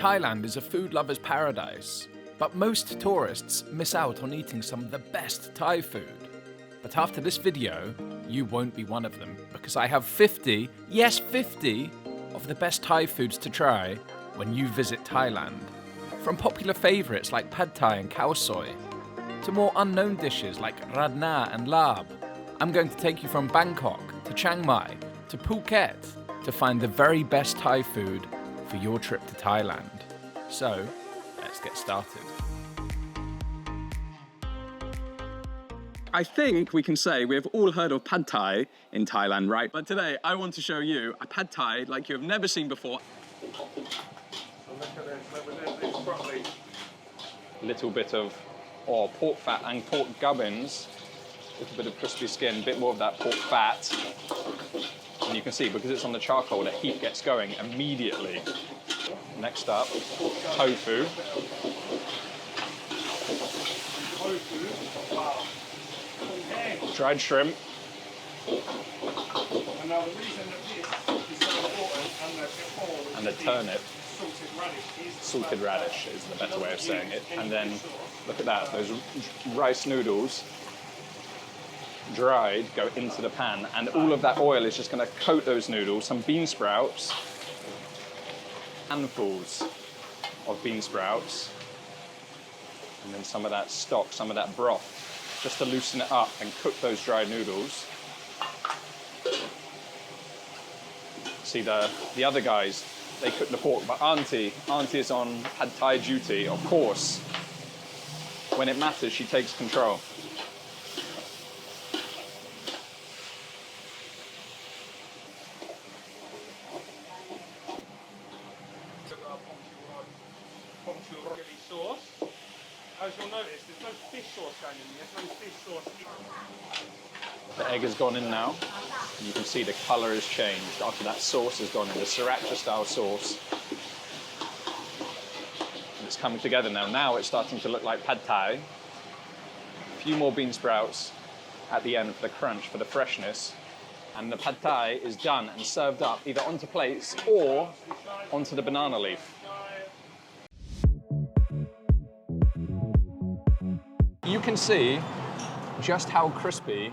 Thailand is a food lover's paradise, but most tourists miss out on eating some of the best Thai food. But after this video, you won't be one of them, because I have 50, yes 50, of the best Thai foods to try when you visit Thailand. From popular favourites like Pad Thai and Khao Soi, to more unknown dishes like Radna and Larb. I'm going to take you from Bangkok to Chiang Mai to Phuket to find the very best Thai food for your trip to Thailand. So, let's get started. I think we can say we have all heard of Pad Thai in Thailand, right? But today I want to show you a Pad Thai like you have never seen before. A little bit of pork fat and pork gubbins, a little bit of crispy skin, a bit more of that pork fat. And you can see, because it's on the charcoal, the heat gets going immediately. Next up, tofu. Dried shrimp. And the turnip. Salted radish is the better way of saying it. And then, look at that, those rice noodles, dried, go into the pan. And all of that oil is just going to coat those noodles. Some bean sprouts, handfuls of bean sprouts. And then some of that stock, some of that broth, just to loosen it up and cook those dried noodles. See the other guys, they cook the pork, but Auntie is on Pad Thai duty, of course. When it matters, she takes control. As you'll notice, there's no fish sauce going in. There's no fish sauce. The egg has gone in now. And you can see the colour has changed after that sauce has gone in, the sriracha style sauce. And it's coming together now. Now it's starting to look like Pad Thai. A few more bean sprouts at the end for the crunch, for the freshness. And the Pad Thai is done and served up either onto plates or onto the banana leaf. You can see just how crispy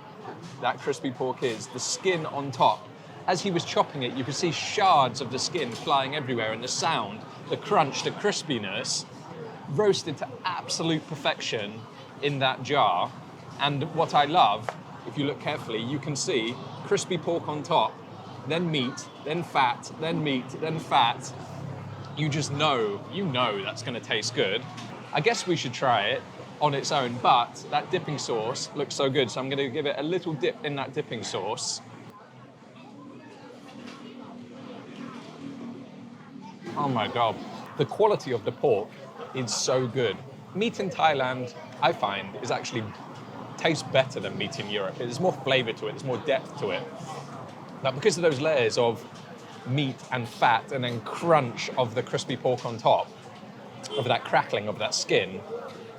that crispy pork is, the skin on top. As he was chopping it, you could see shards of the skin flying everywhere, and the sound, the crunch, the crispiness, roasted to absolute perfection in that jar. And what I love, if you look carefully, you can see crispy pork on top, then meat, then fat, then meat, then fat. You just know, that's gonna taste good. I guess we should try it on its own, but that dipping sauce looks so good, so I'm going to give it a little dip in that dipping sauce. Oh my God. The quality of the pork is so good. Meat in Thailand, I find, is actually tastes better than meat in Europe. There's more flavor to it, there's more depth to it. But because of those layers of meat and fat and then crunch of the crispy pork on top, of that crackling of that skin,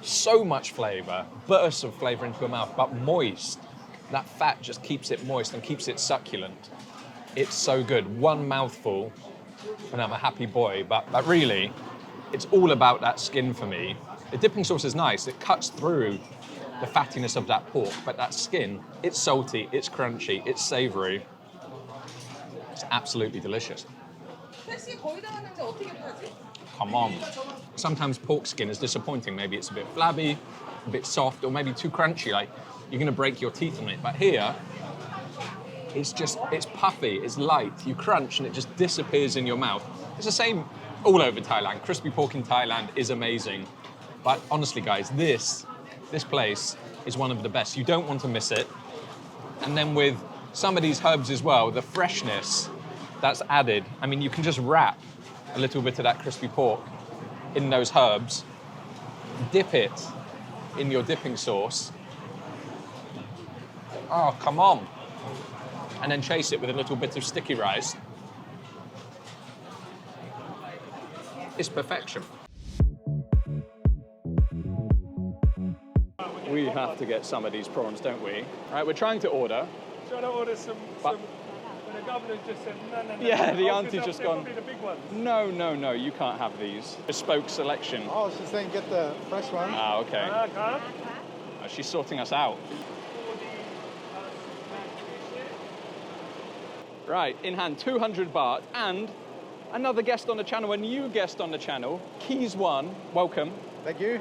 so much flavor, bursts of flavor into your mouth, but moist. That fat just keeps it moist and keeps it succulent. It's so good. One mouthful, and I'm a happy boy, but really, it's all about that skin for me. The dipping sauce is nice. It cuts through the fattiness of that pork, but that skin, it's salty, it's crunchy, it's savory. It's absolutely delicious. Come on. Sometimes pork skin is disappointing. Maybe it's a bit flabby, a bit soft, or maybe too crunchy, like you're gonna break your teeth on it. But here, it's puffy, it's light. You crunch and it just disappears in your mouth. It's the same all over Thailand. Crispy pork in Thailand is amazing. But honestly, guys, this place is one of the best. You don't want to miss it. And then with some of these herbs as well, the freshness that's added. I mean, you can just wrap a little bit of that crispy pork in those herbs, dip it in your dipping sauce. Oh, come on. And then chase it with a little bit of sticky rice. It's perfection. We have to get some of these prawns, don't we? Right, we're trying to order. Trying to order some governor's just said, no. Yeah, the Oh, 'cause auntie's just they're gone, probably the big ones. no, you can't have these. Bespoke selection. I was just saying, get the fresh one. Ah, okay. Okay. She's sorting us out. Right, in hand, 200 baht, and another guest on the channel, a new guest on the channel, Keys One, welcome. Thank you.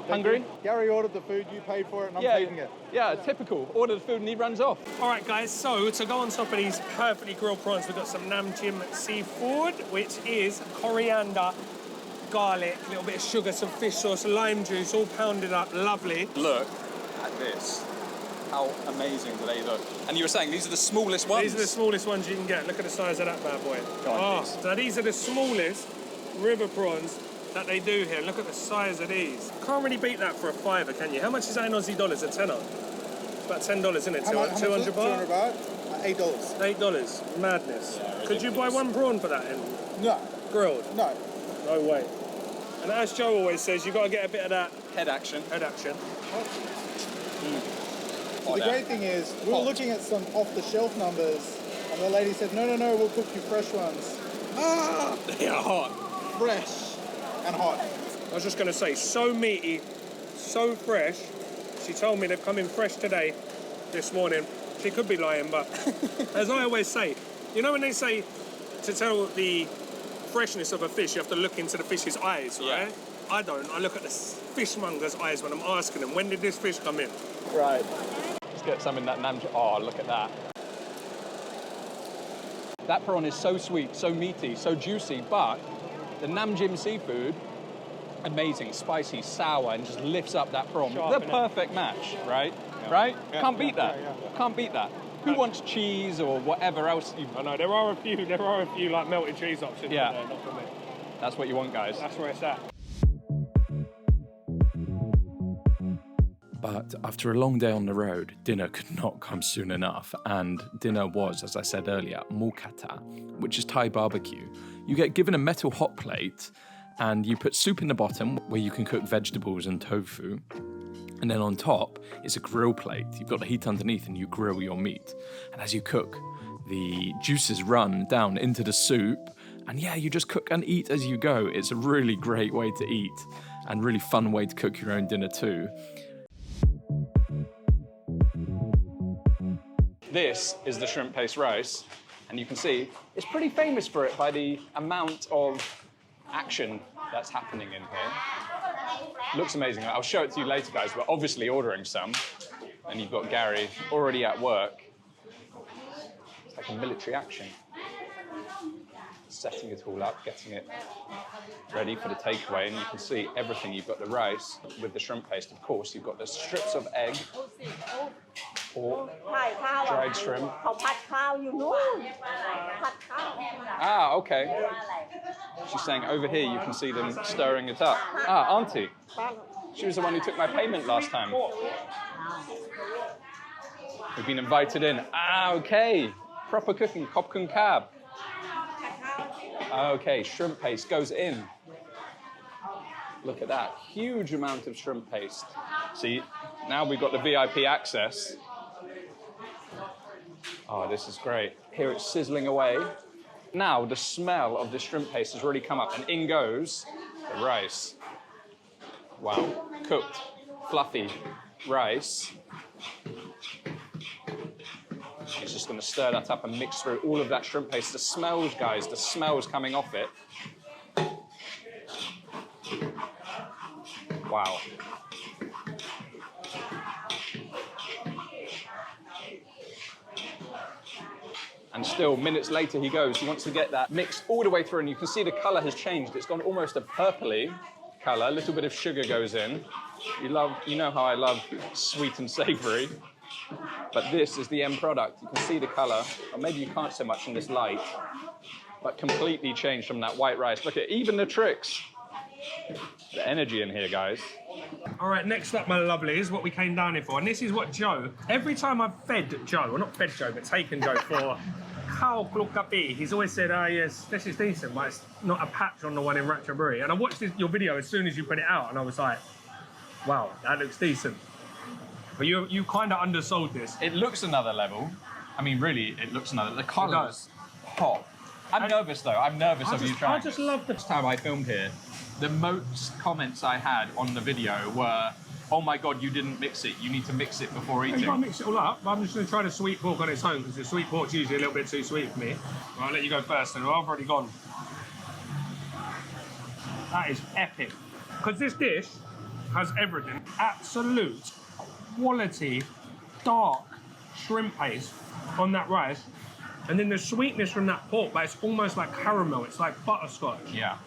Hungry? You. Gary ordered the food, you paid for it, and I'm taking it. Yeah, typical. Order the food and he runs off. All right, guys, so to go on top of these perfectly grilled prawns, we've got some Naem seafood, which is coriander, garlic, a little bit of sugar, some fish sauce, lime juice, all pounded up, lovely. Look at this. How amazing do they look? And you were saying these are the smallest ones? These are the smallest ones you can get. Look at the size of that bad boy. God, so these are the smallest river prawns that they do here. Look at the size of these. Can't really beat that for a fiver, can you? How much is that in Aussie dollars? A tenner? It's about $10, isn't it? How much is it? 200 200 baht? baht? $8. $8. Madness. Yeah, could you buy one prawn for that? No. Grilled? No. No way. And as Joe always says, you've got to get a bit of that Head action. head action. So the great thing is, we were looking at some off-the-shelf numbers, and the lady said, no, we'll cook you fresh ones. Ah! They are hot. Fresh and hot. I was just going to say, so meaty, so fresh. She told me they've come in fresh today, this morning. She could be lying, but as I always say, you know when they say to tell the freshness of a fish, you have to look into the fish's eyes, right? Yeah. I don't. I look at the fishmonger's eyes when I'm asking them, when did this fish come in? Right. Let's get some in that Naem. Oh, look at that. That prawn is so sweet, so meaty, so juicy, but the Naem seafood, amazing, spicy, sour, and just lifts up that prawn. Sharp, the perfect match, right? Yeah. Right? Yeah, Can't beat yeah, that. yeah. Can't beat that. Who wants cheese or whatever else? I know, there are a few like melted cheese options Yeah. there, not for me. That's what you want, guys. That's where it's at. But after a long day on the road, dinner could not come soon enough. And dinner was, as I said earlier, mulkata, which is Thai barbecue. You get given a metal hot plate and you put soup in the bottom where you can cook vegetables and tofu. And then on top is a grill plate. You've got the heat underneath and you grill your meat. And as you cook, the juices run down into the soup. And yeah, you just cook and eat as you go. It's a really great way to eat and really fun way to cook your own dinner too. This is the shrimp paste rice, and you can see it's pretty famous for it by the amount of action that's happening in here. Looks amazing. I'll show it to you later, guys. We're obviously ordering some, and you've got Gary already at work. It's like a military action. Setting it all up, getting it ready for the takeaway, and you can see everything. You've got the rice with the shrimp paste, of course. You've got the strips of egg, pork, dried shrimp. Ah, okay. She's saying over here you can see them stirring it up. Ah, Auntie. She was the one who took my payment last time. We've been invited in. Ah, okay. Proper cooking, kop kun kab. Okay, shrimp paste goes in. Look at that, huge amount of shrimp paste. See, now we've got the VIP access. Oh, this is great. Here it's sizzling away. Now the smell of the shrimp paste has really come up, and in goes the rice. Wow, cooked, fluffy rice. She's just going to stir that up and mix through all of that shrimp paste. The smells, guys, the smells coming off it. Wow. And still, minutes later he goes. He wants to get that mixed all the way through, and you can see the colour has changed. It's gone almost a purpley colour. A little bit of sugar goes in. You know how I love sweet and savoury. But this is the end product. You can see the colour, or maybe you can't so much in this light, but completely changed from that white rice. Look at even the tricks. The energy in here, guys. All right, next up, my lovelies, what we came down here for. And this is what Joe, every time I've fed Joe, well, not fed Joe, but taken Joe for Khao Soi, he's always said, yes, this is decent, but it's not a patch on the one in Ratchaburi. And I watched your video as soon as you put it out, and I was like, wow, that looks decent. But you kind of undersold this. It looks another level, I mean, really, it looks another. The colours pop. I'm nervous though. I'm nervous of you trying. I just love the time I filmed here, the most comments I had on the video were, "Oh my god, you didn't mix it. You need to mix it before eating." You gotta mix it all up. I'm just gonna try the sweet pork on its own because the sweet pork's usually a little bit too sweet for me. I'll let you go first, and I've already gone. That is epic. Because this dish has everything. Absolute quality, dark shrimp paste on that rice. And then the sweetness from that pork, but it's almost like caramel. It's like butterscotch. Yeah.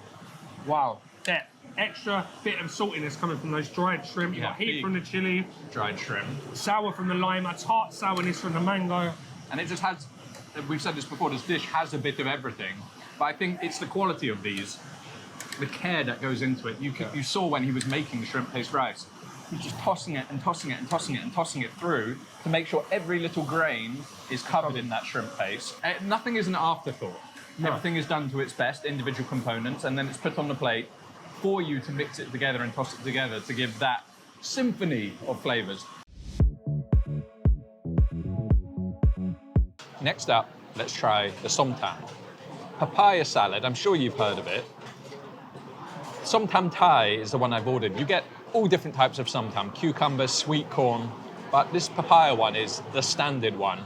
Wow. That extra bit of saltiness coming from those dried shrimp. You got heat from the chili. Dried shrimp. Sour from the lime. A tart sourness from the mango. And it just has, we've said this before, this dish has a bit of everything. But I think it's the quality of these, the care that goes into it. You saw when he was making the shrimp paste rice, he's just tossing it and tossing it and tossing it and tossing it through to make sure every little grain is covered in that shrimp paste. Nothing is an afterthought. No. Everything is done to its best, individual components, and then it's put on the plate for you to mix it together and toss it together to give that symphony of flavours. Next up, let's try the somtam. Papaya salad, I'm sure you've heard of it. Somtam Thai is the one I've ordered. You get all different types of somtam, cucumber, sweet corn, but this papaya one is the standard one.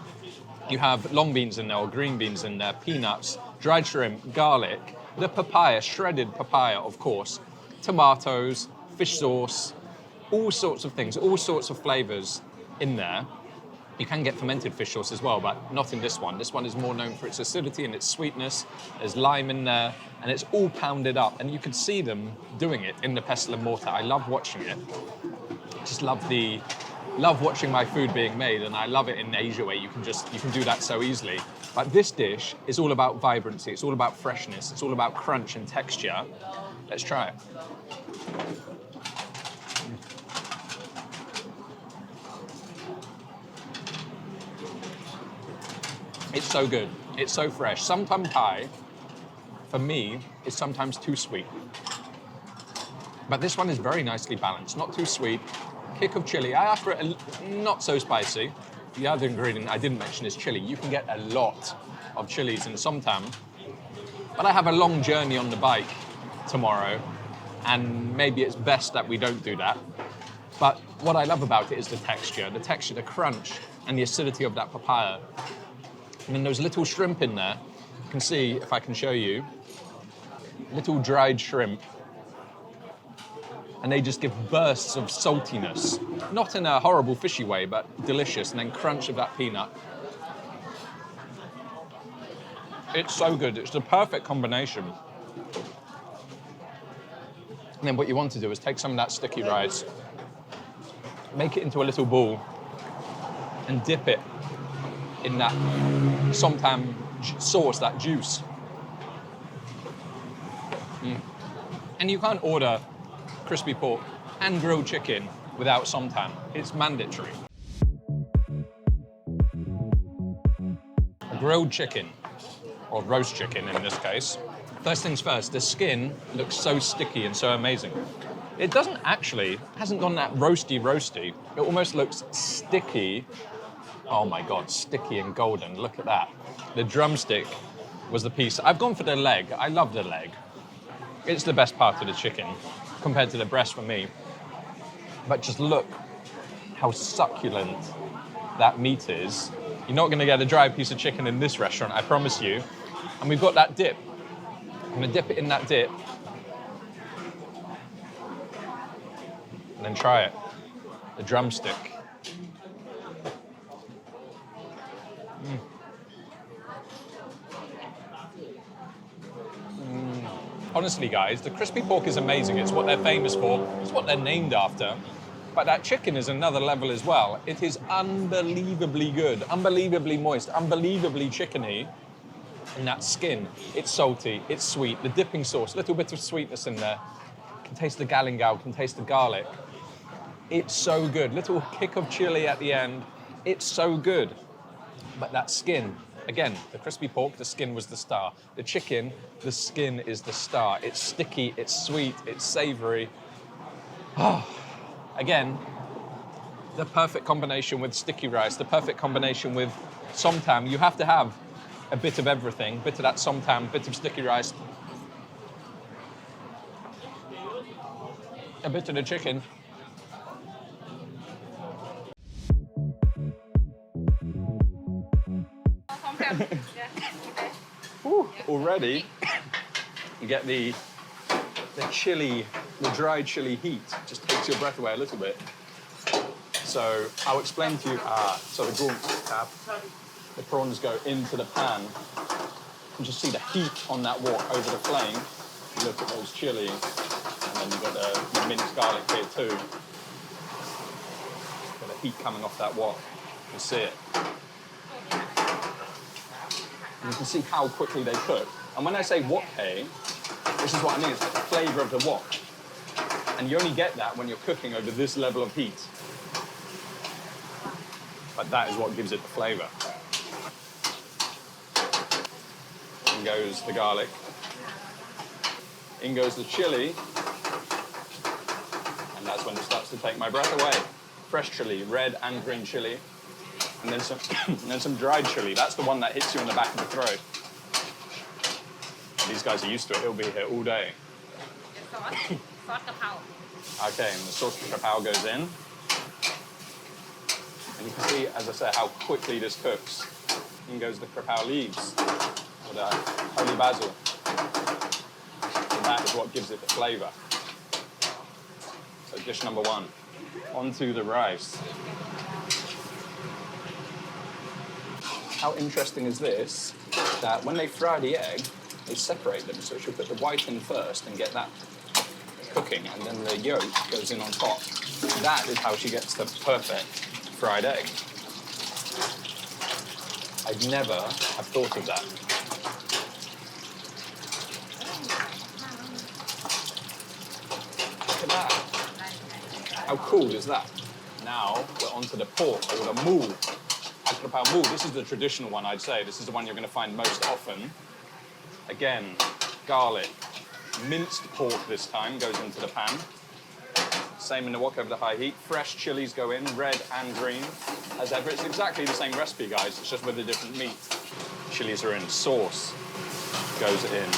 You have long beans in there or green beans in there, peanuts, dried shrimp, garlic, the papaya, shredded papaya, of course, tomatoes, fish sauce, all sorts of things, all sorts of flavors in there. You can get fermented fish sauce as well, but not in this one. This one is more known for its acidity and its sweetness. There's lime in there, and it's all pounded up. And you could see them doing it in the pestle and mortar. I love watching it. I just love watching my food being made, and I love it in Asia where you can do that so easily. But this dish is all about vibrancy. It's all about freshness. It's all about crunch and texture. Let's try it. It's so good. It's so fresh. Somtam Thai, for me, is sometimes too sweet. But this one is very nicely balanced. Not too sweet. Kick of chili. I asked for it not so spicy. The other ingredient I didn't mention is chili. You can get a lot of chilies in somtam. But I have a long journey on the bike tomorrow, and maybe it's best that we don't do that. But what I love about it is the texture, the crunch, and the acidity of that papaya. And then those little shrimp in there, you can see, if I can show you, little dried shrimp. And they just give bursts of saltiness. Not in a horrible fishy way, but delicious. And then crunch of that peanut. It's so good. It's the perfect combination. And then what you want to do is take some of that sticky rice, make it into a little ball, and dip it in that somtam sauce, that juice. And you can't order crispy pork and grilled chicken without somtam. It's mandatory. Grilled chicken, or roast chicken in this case. First things first, the skin looks so sticky and so amazing. It hasn't gone that roasty. It almost looks sticky. Oh my God, sticky and golden, look at that. The drumstick was the piece. I've gone for the leg, I love the leg. It's the best part of the chicken compared to the breast for me. But just look how succulent that meat is. You're not gonna get a dry piece of chicken in this restaurant, I promise you. And we've got that dip. I'm gonna dip it in that dip. And then try it, the drumstick. Honestly, guys, the crispy pork is amazing. It's what they're famous for. It's what they're named after. But that chicken is another level as well. It is unbelievably good, unbelievably moist, unbelievably chickeny. And that skin, it's salty, it's sweet. The dipping sauce, a little bit of sweetness in there. Can taste the galangal, can taste the garlic. It's so good. Little kick of chili at the end. It's so good. But that skin, again, the crispy pork, the skin was the star. The chicken, the skin is the star. It's sticky, it's sweet, it's savory. Again, the perfect combination with sticky rice, the perfect combination with Somtam, you have to have a bit of everything, bit of that somtam, bit of sticky rice, a bit of the chicken. Ooh, already you get the chili, the dry chili heat just takes your breath away a little bit. So I'll explain to you, so the gaunt tab, the prawns go into the pan. You can just see the heat on that wok over the flame. You look at those chili, and then you've got the minced garlic here too. Got the heat coming off that wok. You can see it. And you can see how quickly they cook. And when I say wok hay, this is what I mean, it's like the flavour of the wok. And you only get that when you're cooking over this level of heat. But that is what gives it the flavour. In goes the garlic. In goes the chili. And that's when it starts to take my breath away. Fresh chili, red and green chili. And then some, and then some dried chili. That's the one that hits you in the back of the throat. These guys are used to it. He'll be here all day. Sauce Kra Pao. Okay, and the sauce Kra Pao goes in. And you can see, as I say, how quickly this cooks. In goes the Kra Pao leaves, or the holy basil. And that is what gives it the flavour. So dish number one. Onto the rice. How interesting is this, that when they fry the egg, they separate them. So she'll put the white in first and get that cooking, and then the yolk goes in on top. That is how she gets the perfect fried egg. I'd never have thought of that. Look at that. How cool is that? Now we're onto the pork, or the moule. Kra Pao moule. This is the traditional one, I'd say. This is the one you're going to find most often. Again, garlic, minced pork this time goes into the pan. Same in the wok over the high heat. Fresh chilies go in, red and green. As ever, it's exactly the same recipe, guys. It's just with a different meat. Chilies are in. Sauce goes in.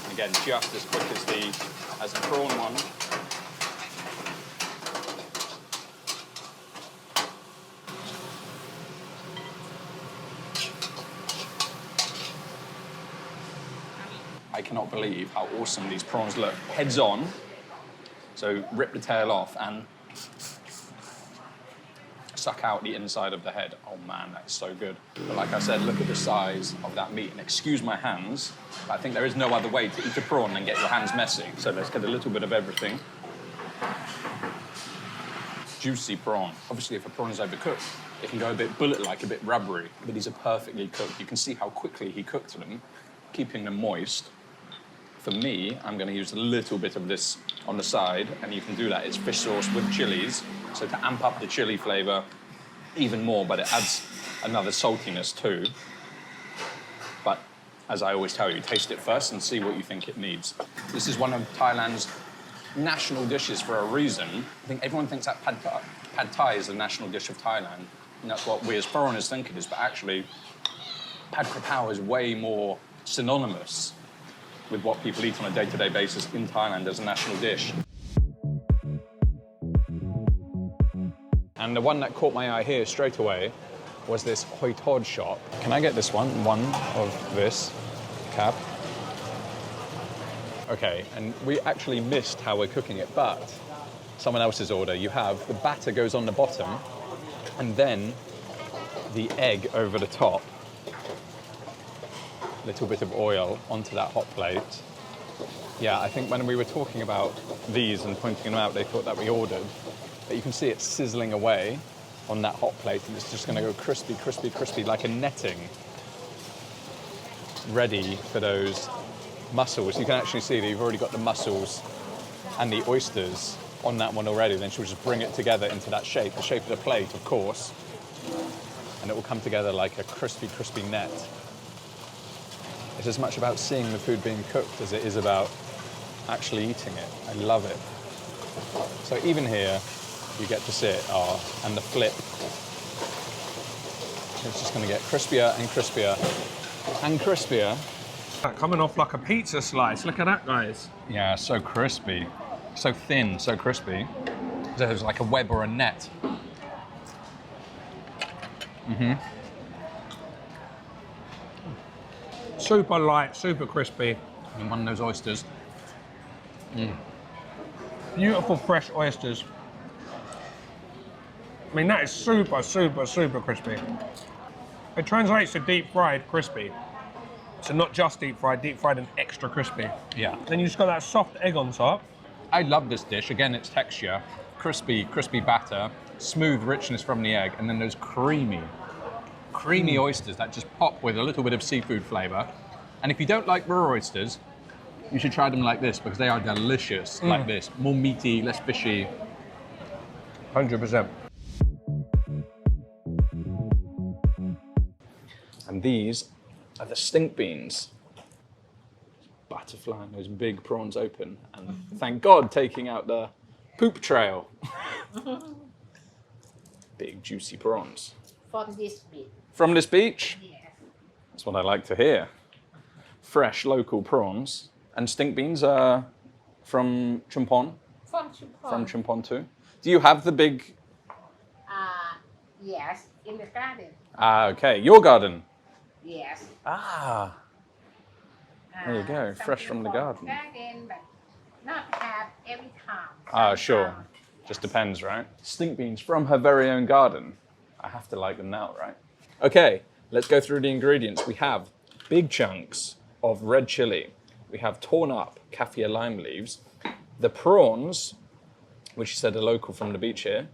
And again, just as quick as the prawn one. I cannot believe how awesome these prawns look. Heads on, so rip the tail off and suck out the inside of the head. Oh man, that is so good. But like I said, look at the size of that meat. And excuse my hands, but I think there is no other way to eat a prawn than get your hands messy. So let's get a little bit of everything. Juicy prawn. Obviously, if a prawn is overcooked, it can go a bit bullet-like, a bit rubbery, but these are perfectly cooked. You can see how quickly he cooked them, keeping them moist. For me, I'm going to use a little bit of this on the side, and you can do that. It's fish sauce with chilies, so to amp up the chili flavour even more, but it adds another saltiness too. But as I always tell you, taste it first and see what you think it needs. This is one of Thailand's national dishes for a reason. I think everyone thinks that pad Thai is the national dish of Thailand, and that's what we as foreigners think it is, but actually, pad Kra Pao is way more synonymous with what people eat on a day-to-day basis in Thailand as a national dish. And the one that caught my eye here straight away was this hoi tod shop. Can I get this one? One of this cap. Okay, and we actually missed how we're cooking it, but someone else's order. You have the batter goes on the bottom, and then the egg over the top. Little bit of oil onto that hot plate. Yeah, I think when we were talking about these and pointing them out, they thought that we ordered. But you can see it sizzling away on that hot plate, and it's just going to go crispy, crispy, crispy, like a netting, ready for those mussels. You can actually see that you've already got the mussels and the oysters on that one already. Then she'll just bring it together into that shape, the shape of the plate, of course, and it will come together like a crispy, crispy net. It's as much about seeing the food being cooked as it is about actually eating it. I love it. So even here, you get to see it, and the flip. It's just going to get crispier and crispier and crispier. Coming off like a pizza slice. Look at that, guys. Yeah, so crispy. So thin, so crispy. There's like a web or a net. Super light, super crispy. And one of those oysters. Beautiful fresh oysters. I mean, that is super, super, super crispy. It translates to deep fried crispy. So not just deep fried and extra crispy. Yeah. Then you just got that soft egg on top. I love this dish. Again, its texture, crispy batter, smooth richness from the egg, and then those creamy oysters that just pop with a little bit of seafood flavor. And if you don't like raw oysters, you should try them like this because they are delicious like this. More meaty, less fishy. 100%. And these are the stink beans. Butterflying those big prawns open, and thank God taking out the poop trail. Big juicy prawns. From this bit. From this beach? Yes. That's what I like to hear. Fresh local prawns. And stink beans are from Chumpon? From Chiang From Chumpon too? Do you have the big... Yes, in the garden. Ah, okay. Your garden? Yes. Ah. There you go, Some fresh from the garden. But not have every time. Ah, sure. Just depends, right? Stink beans from her very own garden. I have to like them now, right? Okay, let's go through the ingredients. We have big chunks of red chili. We have torn up kaffir lime leaves. The prawns, which you said are local from the beach here.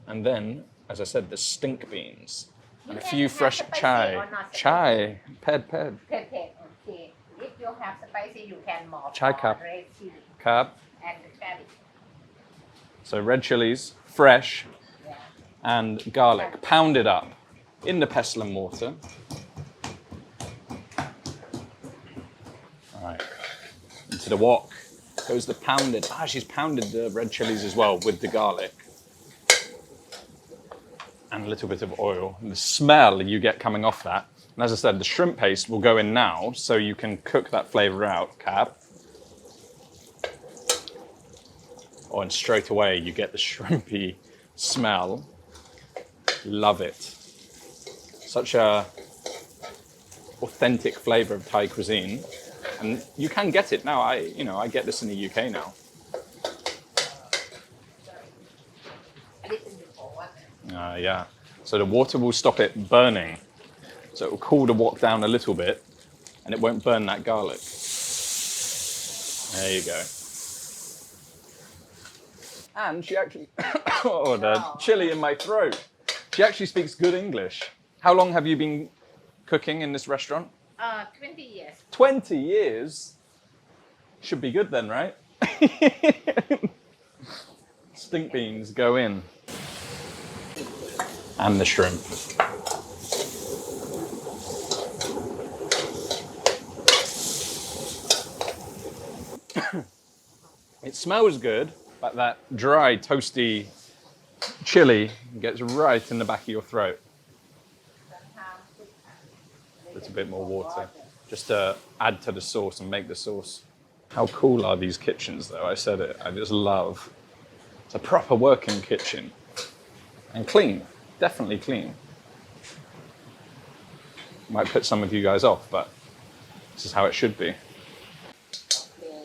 And then, as I said, the stink beans. And a few fresh chai. Chai. Ped. Pepper, okay. If you have spicy, you can more. Chai cup. Red chili Cab. and the garlic. So red chilies, fresh, Yeah. and garlic, pounded up in the pestle and mortar. All right, into the wok goes the pounded. Ah, she's pounded the red chilies as well with the garlic. And a little bit of oil. And the smell you get coming off that. And as I said, the shrimp paste will go in now, so you can cook that flavor out, Cab. Oh, and straight away you get the shrimpy smell. Love it. Such a authentic flavor of Thai cuisine. And you can get it now. I get this in the UK now. A little bit of water. Yeah. So the water will stop it burning. So it will cool the wok down a little bit and it won't burn that garlic. There you go. And she actually, oh, the chili in my throat. She actually speaks good English. How long have you been cooking in this restaurant? 20 years. 20 years? Should be good then, right? Stink beans go in. And the shrimp. It smells good, but that dry, toasty chili gets right in the back of your throat. A little bit more water, just to add to the sauce and make the sauce. How cool are these kitchens, though? I said it. I just love. It's a proper working kitchen. And clean. Definitely clean. Might put some of you guys off, but this is how it should be.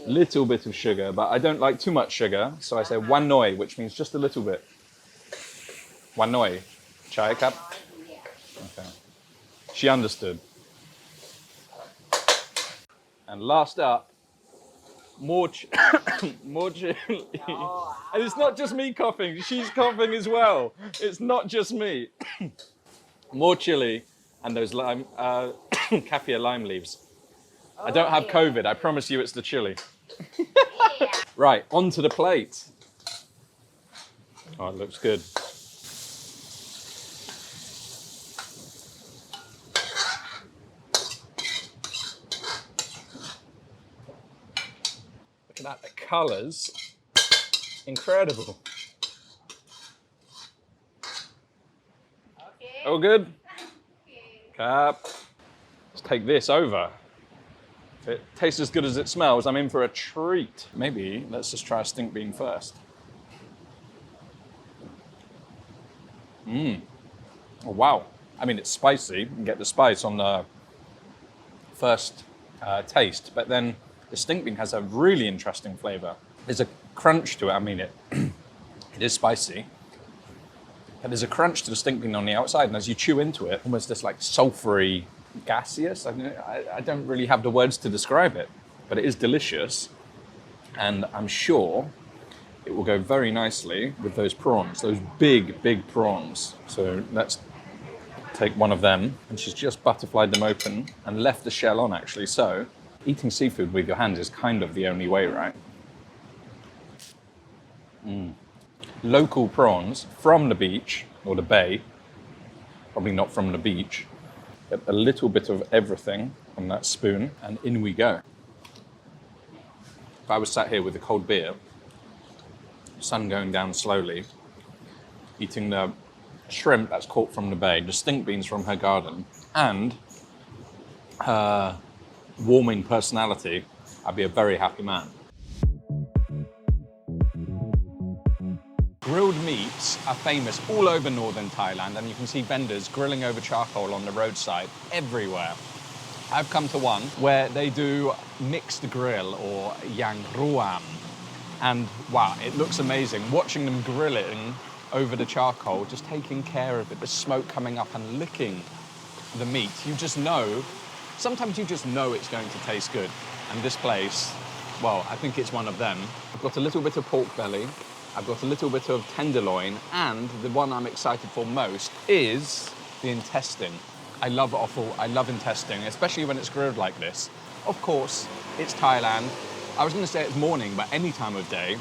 Little bit of sugar, but I don't like too much sugar, so I say one noi, which means just a little bit. One noi. Chai cup? Okay. She understood. And last up, more chili. And it's not just me coughing, she's coughing as well. It's not just me. More chili and those lime, kaffir lime leaves. I don't have COVID, I promise you it's the chili. Right, onto the plate. Oh, it looks good. Look at that, the colours. Incredible. Okay. All good? Okay. Let's take this over. If it tastes as good as it smells, I'm in for a treat. Maybe let's just try a stink bean first. Oh, wow. I mean, it's spicy. You can get the spice on the first taste, but then the stink bean has a really interesting flavor. There's a crunch to it. I mean, it is spicy, but there's a crunch to the stink bean on the outside, and as you chew into it, almost this like sulfury, gaseous. I don't really have the words to describe it, but it is delicious, and I'm sure it will go very nicely with those prawns, those big, big prawns. So let's take one of them, and she's just butterflied them open and left the shell on, actually. So eating seafood with your hands is kind of the only way, right? Local prawns from the beach, or the bay, probably not from the beach. Get a little bit of everything on that spoon, and in we go. If I was sat here with a cold beer, sun going down slowly, eating the shrimp that's caught from the bay, the stink beans from her garden, and her warming personality, I'd be a very happy man. Grilled meats are famous all over northern Thailand, and you can see vendors grilling over charcoal on the roadside everywhere. I've come to one where they do mixed grill, or yang ruam, and wow, it looks amazing. Watching them grilling over the charcoal, just taking care of it, the smoke coming up and licking the meat. You just know, sometimes you just know it's going to taste good. And this place, well, I think it's one of them. I've got a little bit of pork belly, I've got a little bit of tenderloin, and the one I'm excited for most is the intestine. I love offal, I love intestine, especially when it's grilled like this. Of course, it's Thailand. I was gonna say it's morning, but any time of day,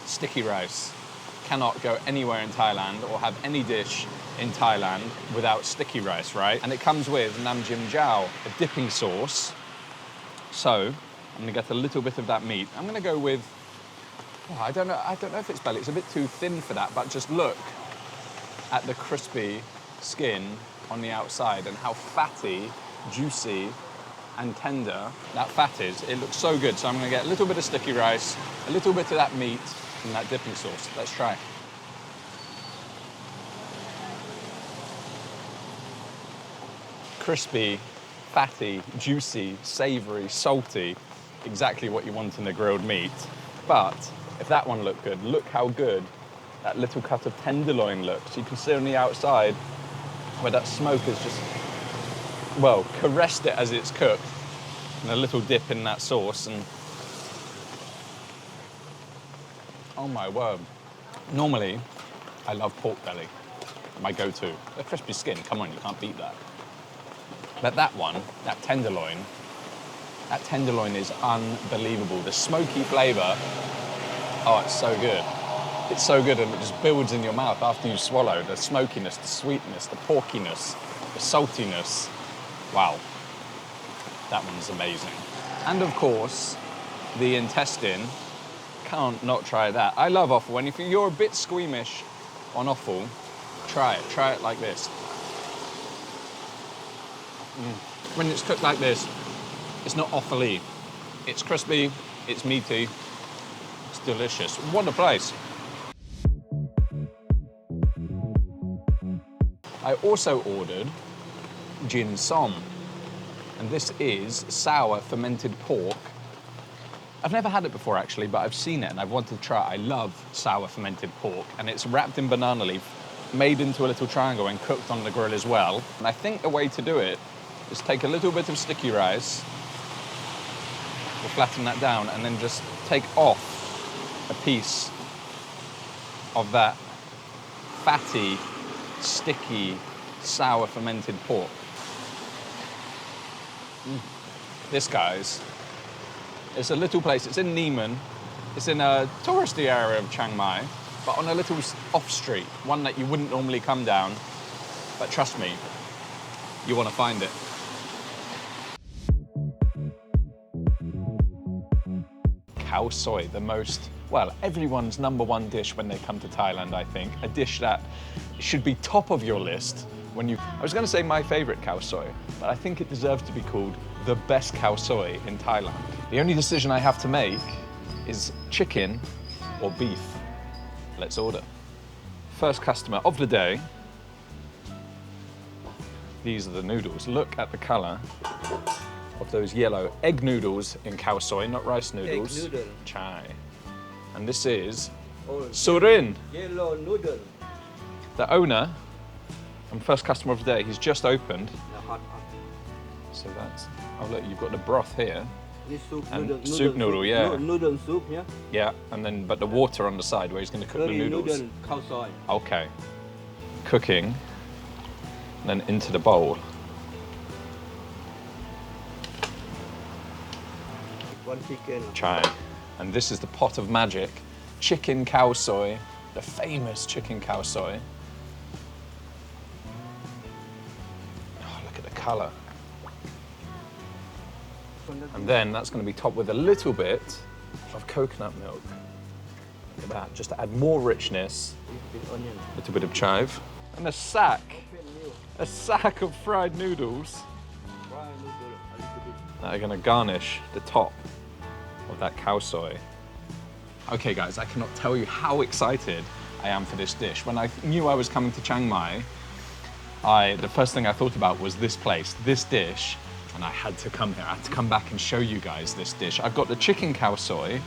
sticky rice. Cannot go anywhere in Thailand or have any dish in Thailand without sticky rice, right? And it comes with nam jim jiao, a dipping sauce. So I'm gonna get a little bit of that meat. I'm gonna go with, oh, I don't know if it's belly. It's a bit too thin for that, but just look at the crispy skin on the outside and how fatty, juicy, and tender that fat is. It looks so good. So I'm gonna get a little bit of sticky rice, a little bit of that meat, and that dipping sauce. Let's try. Crispy, fatty, juicy, savory, salty, exactly what you want in a grilled meat. But if that one looked good, look how good that little cut of tenderloin looks. You can see on the outside where that smoke has just, well, caressed it as it's cooked, and a little dip in that sauce, and oh my word. Normally, I love pork belly, my go-to. The crispy skin, come on, you can't beat that. But that one, that tenderloin is unbelievable. The smoky flavor, oh, it's so good. It's so good, and it just builds in your mouth after you swallow. The smokiness, the sweetness, the porkiness, the saltiness. Wow, that one's amazing. And of course, the intestine, can't not try that. I love offal, and if you're a bit squeamish on offal, try it like this. When it's cooked like this, it's not offal-y. It's crispy, it's meaty, it's delicious. What a place. I also ordered gin som, and this is sour fermented pork. I've never had it before actually, but I've seen it and I've wanted to try it. I love sour fermented pork, and it's wrapped in banana leaf, made into a little triangle and cooked on the grill as well. And I think the way to do it is take a little bit of sticky rice, we'll flatten that down, and then just take off a piece of that fatty, sticky, sour fermented pork. This, guys, it's a little place. It's in Naem. It's in a touristy area of Chiang Mai, but on a little off street, one that you wouldn't normally come down. But trust me, you want to find it. Khao Soi, the most, well, everyone's #1 dish when they come to Thailand, I think. A dish that should be top of your list I was going to say my favorite Khao Soi, but I think it deserves to be called the best Khao Soi in Thailand. The only decision I have to make is chicken or beef. Let's order. First customer of the day. These are the noodles. Look at the color of those yellow egg noodles in Khao Soi, not rice noodles. Egg noodle. Chai. And this is Oh, Surin. yellow noodle. The owner and first customer of the day. He's just opened. Yeah, hot. So that's, oh look, you've got the broth here. This soup And noodle. soup noodle, yeah. Noodle soup, yeah. Yeah, and then, but the water on the side where he's going to cook the Curry noodles. noodle, Khao Soi. Okay. Cooking, and then into the bowl. One chicken. Chai. And this is the pot of magic. Chicken Khao Soi, the famous chicken Khao Soi. Oh, look at the color. And then that's going to be topped with a little bit of coconut milk. Look at that, just to add more richness. Onion. A little bit of chive. And a sack of fried noodles Fried noodle, a little bit. that are going to garnish the top of that Khao Soi. Okay guys, I cannot tell you how excited I am for this dish. When I knew I was coming to Chiang Mai, the first thing I thought about was this place, this dish, and I had to come here. I had to come back and show you guys this dish. I've got the chicken Khao Soi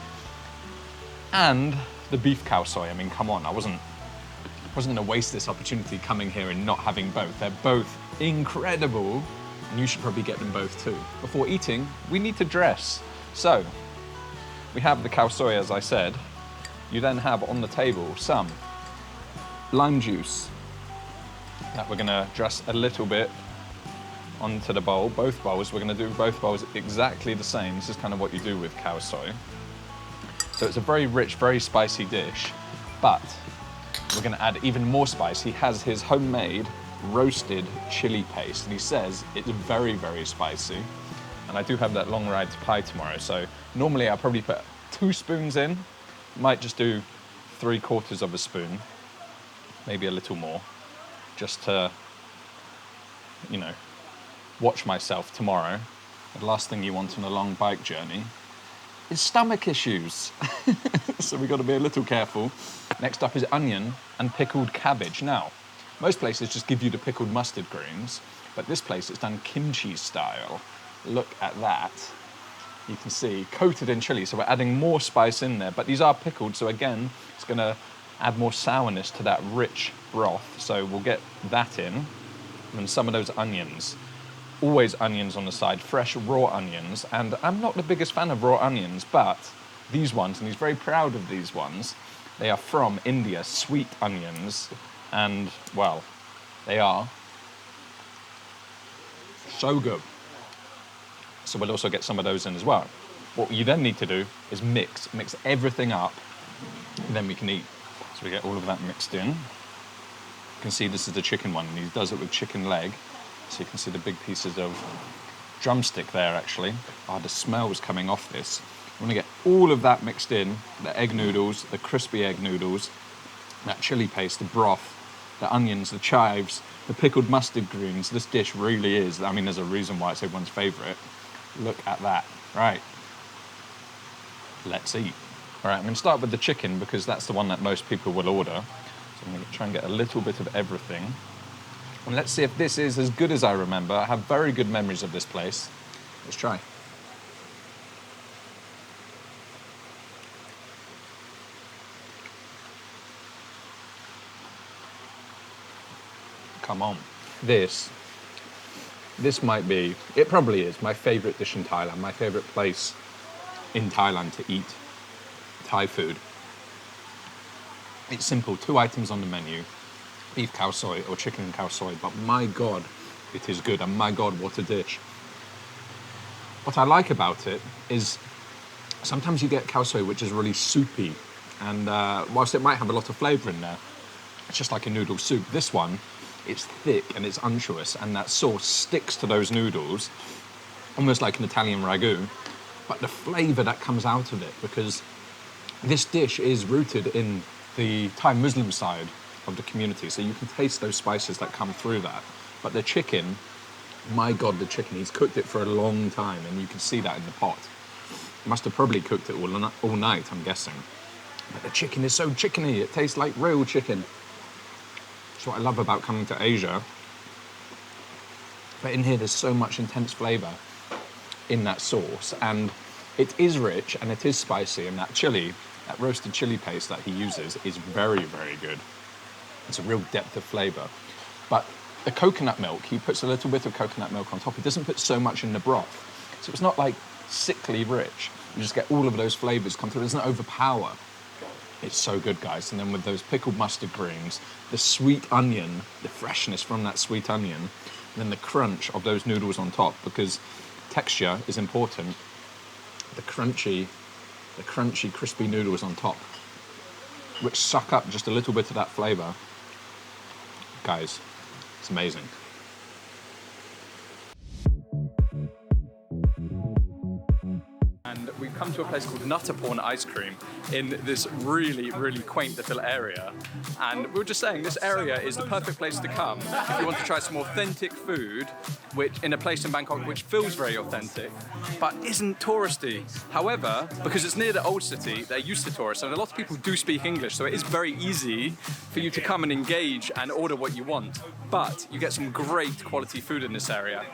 and the beef Khao Soi. I mean, come on, I wasn't going to waste this opportunity coming here and not having both. They're both incredible, and you should probably get them both too. Before eating, we need to dress. So, we have the Khao Soi, as I said. You then have on the table some lime juice that we're gonna dress a little bit onto the bowl, both bowls. We're gonna do both bowls exactly the same. This is kind of what you do with Khao Soi. So it's a very rich, very spicy dish, but we're gonna add even more spice. He has his homemade roasted chili paste, and he says it's very, very spicy. And I do have that long ride to Pai tomorrow, so normally I'll probably put 2 spoons in. Might just do 3/4 of a spoon, maybe a little more, just to, you know, watch myself tomorrow. The last thing you want on a long bike journey is stomach issues. So we've got to be a little careful. Next up is onion and pickled cabbage. Now, most places just give you the pickled mustard greens, but this place is done kimchi style. Look at that. You can see, coated in chili, so we're adding more spice in there, but these are pickled, so again, it's gonna add more sourness to that rich broth, so we'll get that in. And then some of those onions. Always onions on the side, fresh raw onions, and I'm not the biggest fan of raw onions, but these ones, and he's very proud of these ones, they are from India, sweet onions, and, well, they are so good. So we'll also get some of those in as well. What you then need to do is mix everything up, and then we can eat. So we get all of that mixed in. You can see this is the chicken one, and he does it with chicken leg. So you can see the big pieces of drumstick there, actually. Oh, the smell's coming off this. You want to get all of that mixed in, the egg noodles, the crispy egg noodles, that chili paste, the broth, the onions, the chives, the pickled mustard greens. This dish really is, I mean, there's a reason why it's everyone's favorite. Look at that. Right. Let's eat. All right, I'm going to start with the chicken because that's the one that most people will order. So I'm going to try and get a little bit of everything. And let's see if this is as good as I remember. I have very good memories of this place. Let's try. Come on. This might be, it probably is, my favorite dish in Thailand, my favorite place in Thailand to eat Thai food. It's simple, 2 items on the menu, beef Khao Soi or chicken Khao Soi, but my God, it is good, and my God, what a dish. What I like about it is sometimes you get Khao Soi which is really soupy, and whilst it might have a lot of flavour in there, it's just like a noodle soup. This one, it's thick and it's unctuous, and that sauce sticks to those noodles, almost like an Italian ragu, but the flavour that comes out of it, because this dish is rooted in the Thai Muslim side of the community. So you can taste those spices that come through that. But the chicken, my God, the chicken, he's cooked it for a long time, and you can see that in the pot. Must have probably cooked it all night, I'm guessing. But the chicken is so chickeny, it tastes like real chicken. That's what I love about coming to Asia. But in here, there's so much intense flavour in that sauce, and it is rich and it is spicy, and that chili, that roasted chili paste that he uses is very, very good. It's a real depth of flavour. But the coconut milk, he puts a little bit of coconut milk on top. He doesn't put so much in the broth. So it's not like sickly rich. You just get all of those flavours come through. It doesn't overpower. It's so good, guys. And then with those pickled mustard greens, the sweet onion, the freshness from that sweet onion, and then the crunch of those noodles on top, because texture is important. The crunchy, crispy noodles on top, which suck up just a little bit of that flavour. Guys, it's amazing. And we've come to a place called Nuttaporn Ice Cream in this really, really quaint little area. And we were just saying, this area is the perfect place to come if you want to try some authentic food, which in a place in Bangkok which feels very authentic, but isn't touristy. However, because it's near the old city, they're used to tourists, and a lot of people do speak English, so it is very easy for you to come and engage and order what you want. But you get some great quality food in this area.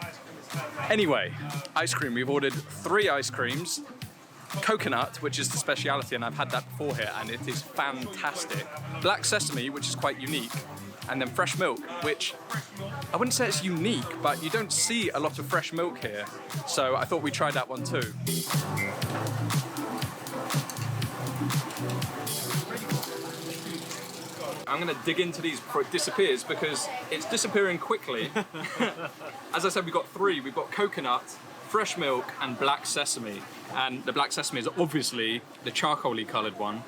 Anyway, ice cream. We've ordered 3 ice creams. Coconut, which is the speciality, and I've had that before here, and it is fantastic. Black sesame, which is quite unique. And then fresh milk, which I wouldn't say it's unique, but you don't see a lot of fresh milk here. So I thought we'd try that one too. I'm gonna dig into these before it disappears, because it's disappearing quickly. As I said, we've got 3. We've got coconut, fresh milk, and black sesame. And the black sesame is obviously the charcoaly coloured one.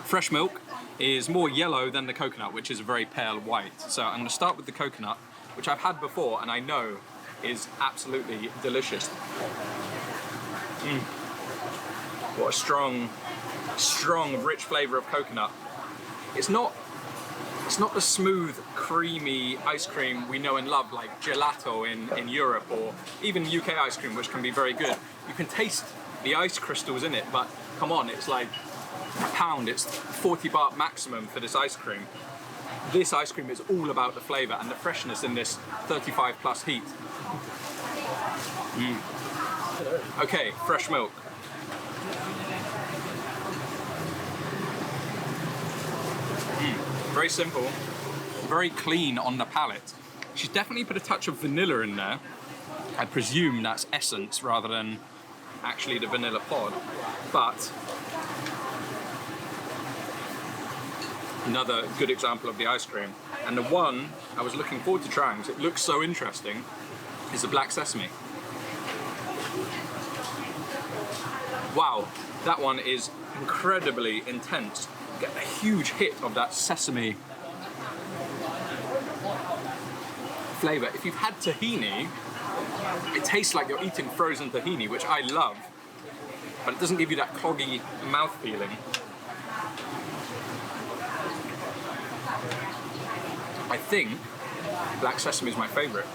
Fresh milk is more yellow than the coconut, which is a very pale white. So I'm gonna start with the coconut, which I've had before and I know is absolutely delicious. What a strong, rich flavour of coconut. It's not the smooth, creamy ice cream we know and love, like gelato in Europe, or even UK ice cream, which can be very good. You can taste the ice crystals in it, but come on, it's like a pound. It's 40 baht maximum for this ice cream. This ice cream is all about the flavour and the freshness in this 35 plus heat. Okay, fresh milk. Very simple, very clean on the palate. She's definitely put a touch of vanilla in there. I presume that's essence rather than actually the vanilla pod, but another good example of the ice cream. And the one I was looking forward to trying, because it looks so interesting, is the black sesame. Wow, that one is incredibly intense. Get a huge hit of that sesame flavour. If you've had tahini, it tastes like you're eating frozen tahini, which I love, but it doesn't give you that cloggy mouth feeling. I think black sesame is my favourite.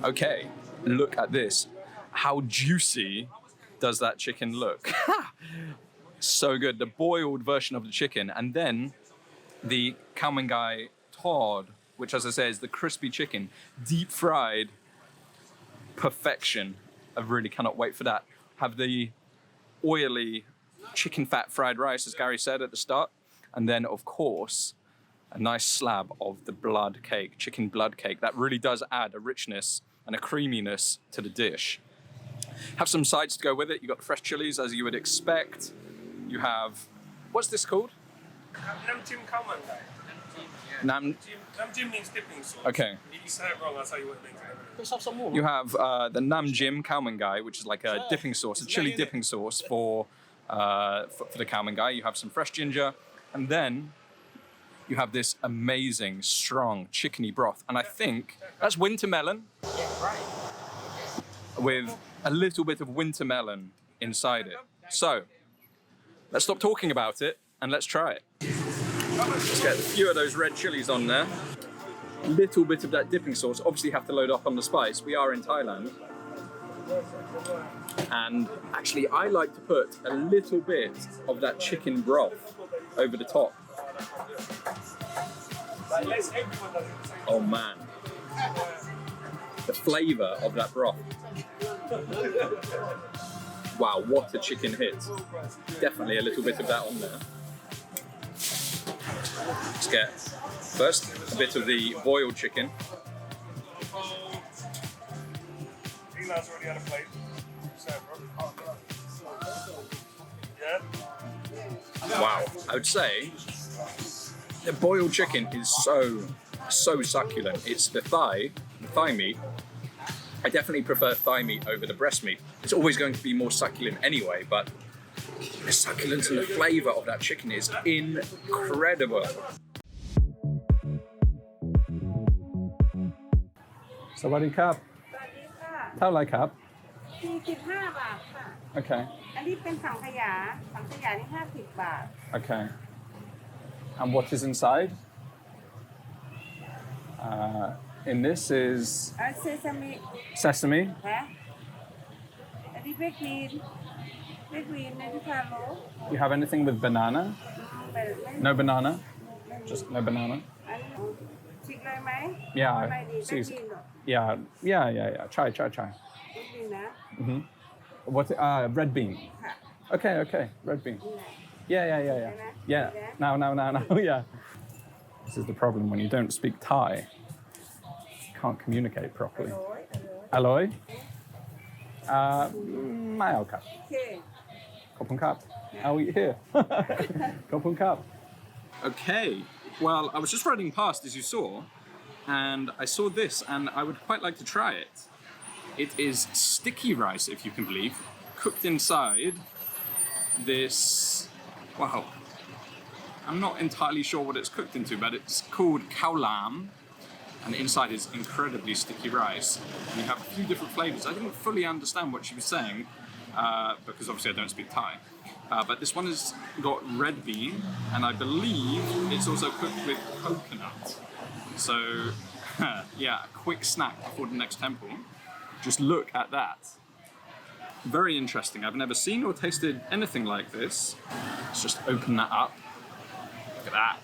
Okay, look at this. How juicy does that chicken look? So good. The boiled version of the chicken, and then the khao mangai tod, which, as I say, is the crispy chicken, deep fried. Perfection. I really cannot wait for that. Have the oily chicken fat fried rice, as Gary said at the start, and then, of course, a nice slab of the blood cake, chicken blood cake. That really does add a richness and a creaminess to the dish. Have some sides to go with it. You've got the fresh chilies, as you would expect. You have, what's this called? Nam Jim Khao Mangai. Nam Jim means dipping sauce. Okay. If you say it wrong, I'll tell you what it means. You have the Nam Jim Khao Mangai, which is like a dipping sauce, a chili dipping sauce for the khao mangai. You have some fresh ginger, and then you have this amazing, strong chickeny broth. And I think that's winter melon with a little bit of winter melon inside it. So let's stop talking about it and let's try it. Let's get a few of those red chilies on there. Little bit of that dipping sauce. Obviously have to load up on the spice. We are in Thailand. And actually I like to put a little bit of that chicken broth over the top. Oh man. The flavour of that broth. Wow, what a chicken hit. Definitely a little bit of that on there. Let's get first a bit of the boiled chicken. Eli's already had a plate. Wow, I would say the boiled chicken is so succulent. It's the thigh meat. I definitely prefer thigh meat over the breast meat. It's always going to be more succulent anyway, but the succulence and the flavour of that chicken is incredible. Sawadee krap. เท่าไรครับ 45 บาทค่ะ Okay. อันนี้เป็นสังขยานี่50 บาท Okay. And what is inside? In this is เซซามิ sesame. นะอันนี้เบกวีนในที่คาโล You have anything with banana? แต่ไม่ No banana? Just no banana? อันนี้ชิกเลยไหม Yeah. ไม่ดี See, ไม่ดีหรอก yeah. Try. ไม่ดีนะ What? Red bean. ค่ะ Okay. Red bean. นี่แหละ Yeah. Now. Yeah. This is the problem when you don't speak Thai. You can't communicate properly. อร่อย Alloy? Mayo cup. โอเค Kopun cup. I'll eat here. Kopun cup. Okay. Well, I was just riding past, as you saw, and I saw this, and I would quite like to try it. It is sticky rice, if you can believe, cooked inside this. Wow. I'm not entirely sure what it's cooked into, but it's called khao lam, and inside is incredibly sticky rice. And you have a few different flavors. I didn't fully understand what she was saying, because obviously I don't speak Thai. But this one has got red bean, and I believe it's also cooked with coconut. So, yeah, a quick snack before the next temple. Just look at that. Very interesting. I've never seen or tasted anything like this. Let's just open that up. Look at that.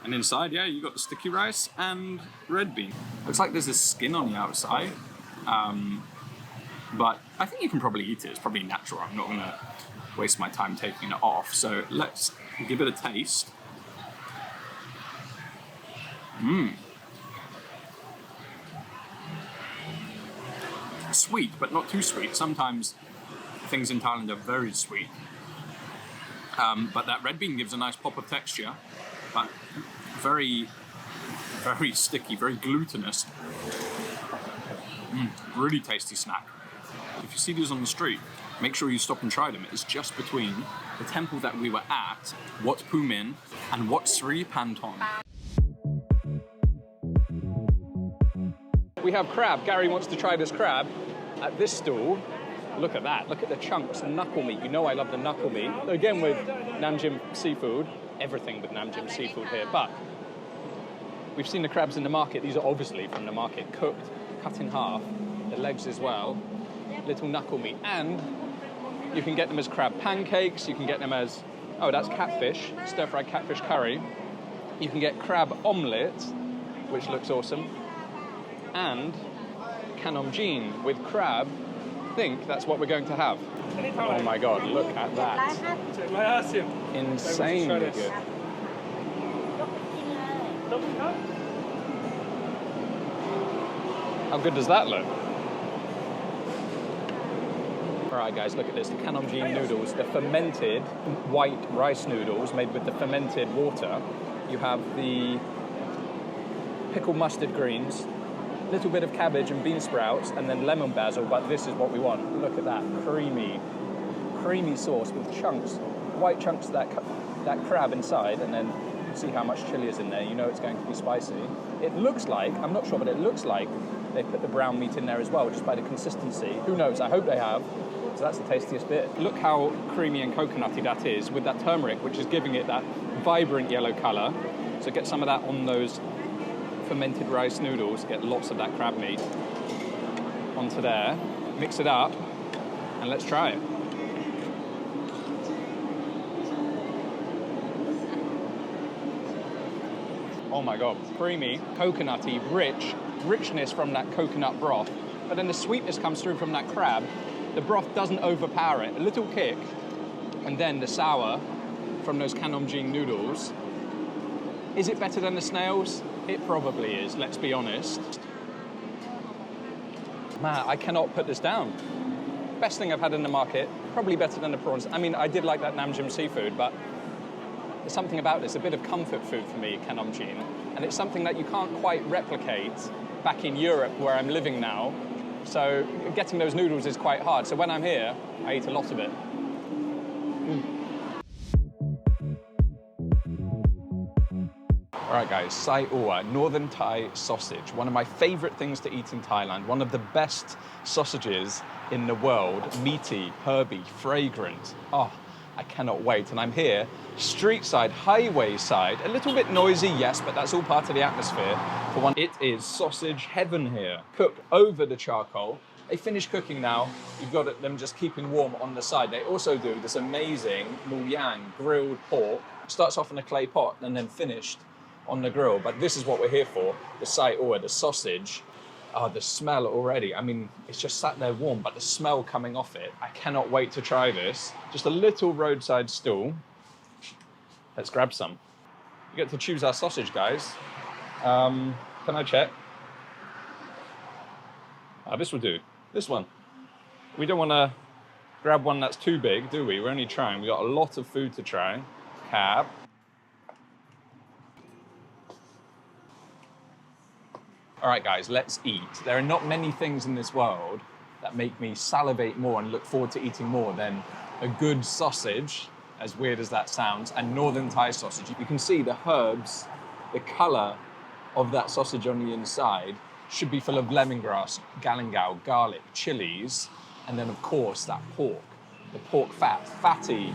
And inside, yeah, you got the sticky rice and red bean. Looks like there's a skin on the outside. But I think you can probably eat it. It's probably natural. I'm not going to waste my time taking it off. So let's give it a taste. Sweet, but not too sweet. Sometimes things in Thailand are very sweet. But that red bean gives a nice pop of texture, but very, very sticky, very glutinous. Really tasty snack. If you see these on the street, make sure you stop and try them. It's just between the temple that we were at, Wat Pu Min, and Wat Sri Panton. We have crab. Gary wants to try this crab at this stall. Look at that. Look at the chunks and knuckle meat. You know I love the knuckle meat. Again with Nam Jim seafood. Everything with Nam Jim seafood here. But we've seen the crabs in the market. These are obviously from the market. Cooked, cut in half. The legs as well. Little knuckle meat. And you can get them as crab pancakes. You can get them as, oh, that's catfish. Stir-fried catfish curry. You can get crab omelette, which looks awesome. And kanamjin with crab. I think that's what we're going to have. Oh my god, look at that. Insanely good. How good does that look? Alright guys, look at this, the kanamjin noodles, the fermented white rice noodles made with the fermented water. You have the pickled mustard greens, little bit of cabbage and bean sprouts, and then lemon basil, but this is what we want. Look at that, creamy sauce with chunks, white chunks of that crab inside, and then see how much chili is in there. You know it's going to be spicy. It looks like, I'm not sure, but it looks like they put the brown meat in there as well, just by the consistency. Who knows, I hope they have. So that's the tastiest bit. Look how creamy and coconutty that is with that turmeric, which is giving it that vibrant yellow colour. So get some of that on those fermented rice noodles, get lots of that crab meat onto there, mix it up, and let's try it. Oh my God, creamy, coconutty, richness from that coconut broth, but then the sweetness comes through from that crab. The broth doesn't overpower it, a little kick, and then the sour from those Kanonjin noodles. Is it better than the snails? It probably is, let's be honest. Man, I cannot put this down. Best thing I've had in the market, probably better than the prawns. I mean, I did like that Namjim seafood, but there's something about this, a bit of comfort food for me, Kanonjin, and it's something that you can't quite replicate back in Europe where I'm living now. So getting those noodles is quite hard. So when I'm here, I eat a lot of it. All right, guys, Sai Ua, Northern Thai sausage. One of my favorite things to eat in Thailand. One of the best sausages in the world. Meaty, herby, fragrant. Oh, I cannot wait. And I'm here, street side, highway side. A little bit noisy, yes, but that's all part of the atmosphere. For one, it is sausage heaven here. Cooked over the charcoal. They finished cooking now. You've got them just keeping warm on the side. They also do this amazing muyang grilled pork. Starts off in a clay pot and then finished on the grill. But this is what we're here for. The Sai Ua, the sausage. Oh, the smell already. I mean, it's just sat there warm, but the smell coming off it. I cannot wait to try this. Just a little roadside stall. Let's grab some. You get to choose our sausage, guys. Can I check? This will do. This one. We don't want to grab one that's too big, do we? We're only trying. We've got a lot of food to try. Cab. All right, guys, let's eat. There are not many things in this world that make me salivate more and look forward to eating more than a good sausage, as weird as that sounds, and Northern Thai sausage. You can see the herbs, the color of that sausage on the inside should be full of lemongrass, galangal, garlic, chilies, and then of course that pork, the pork fat, fatty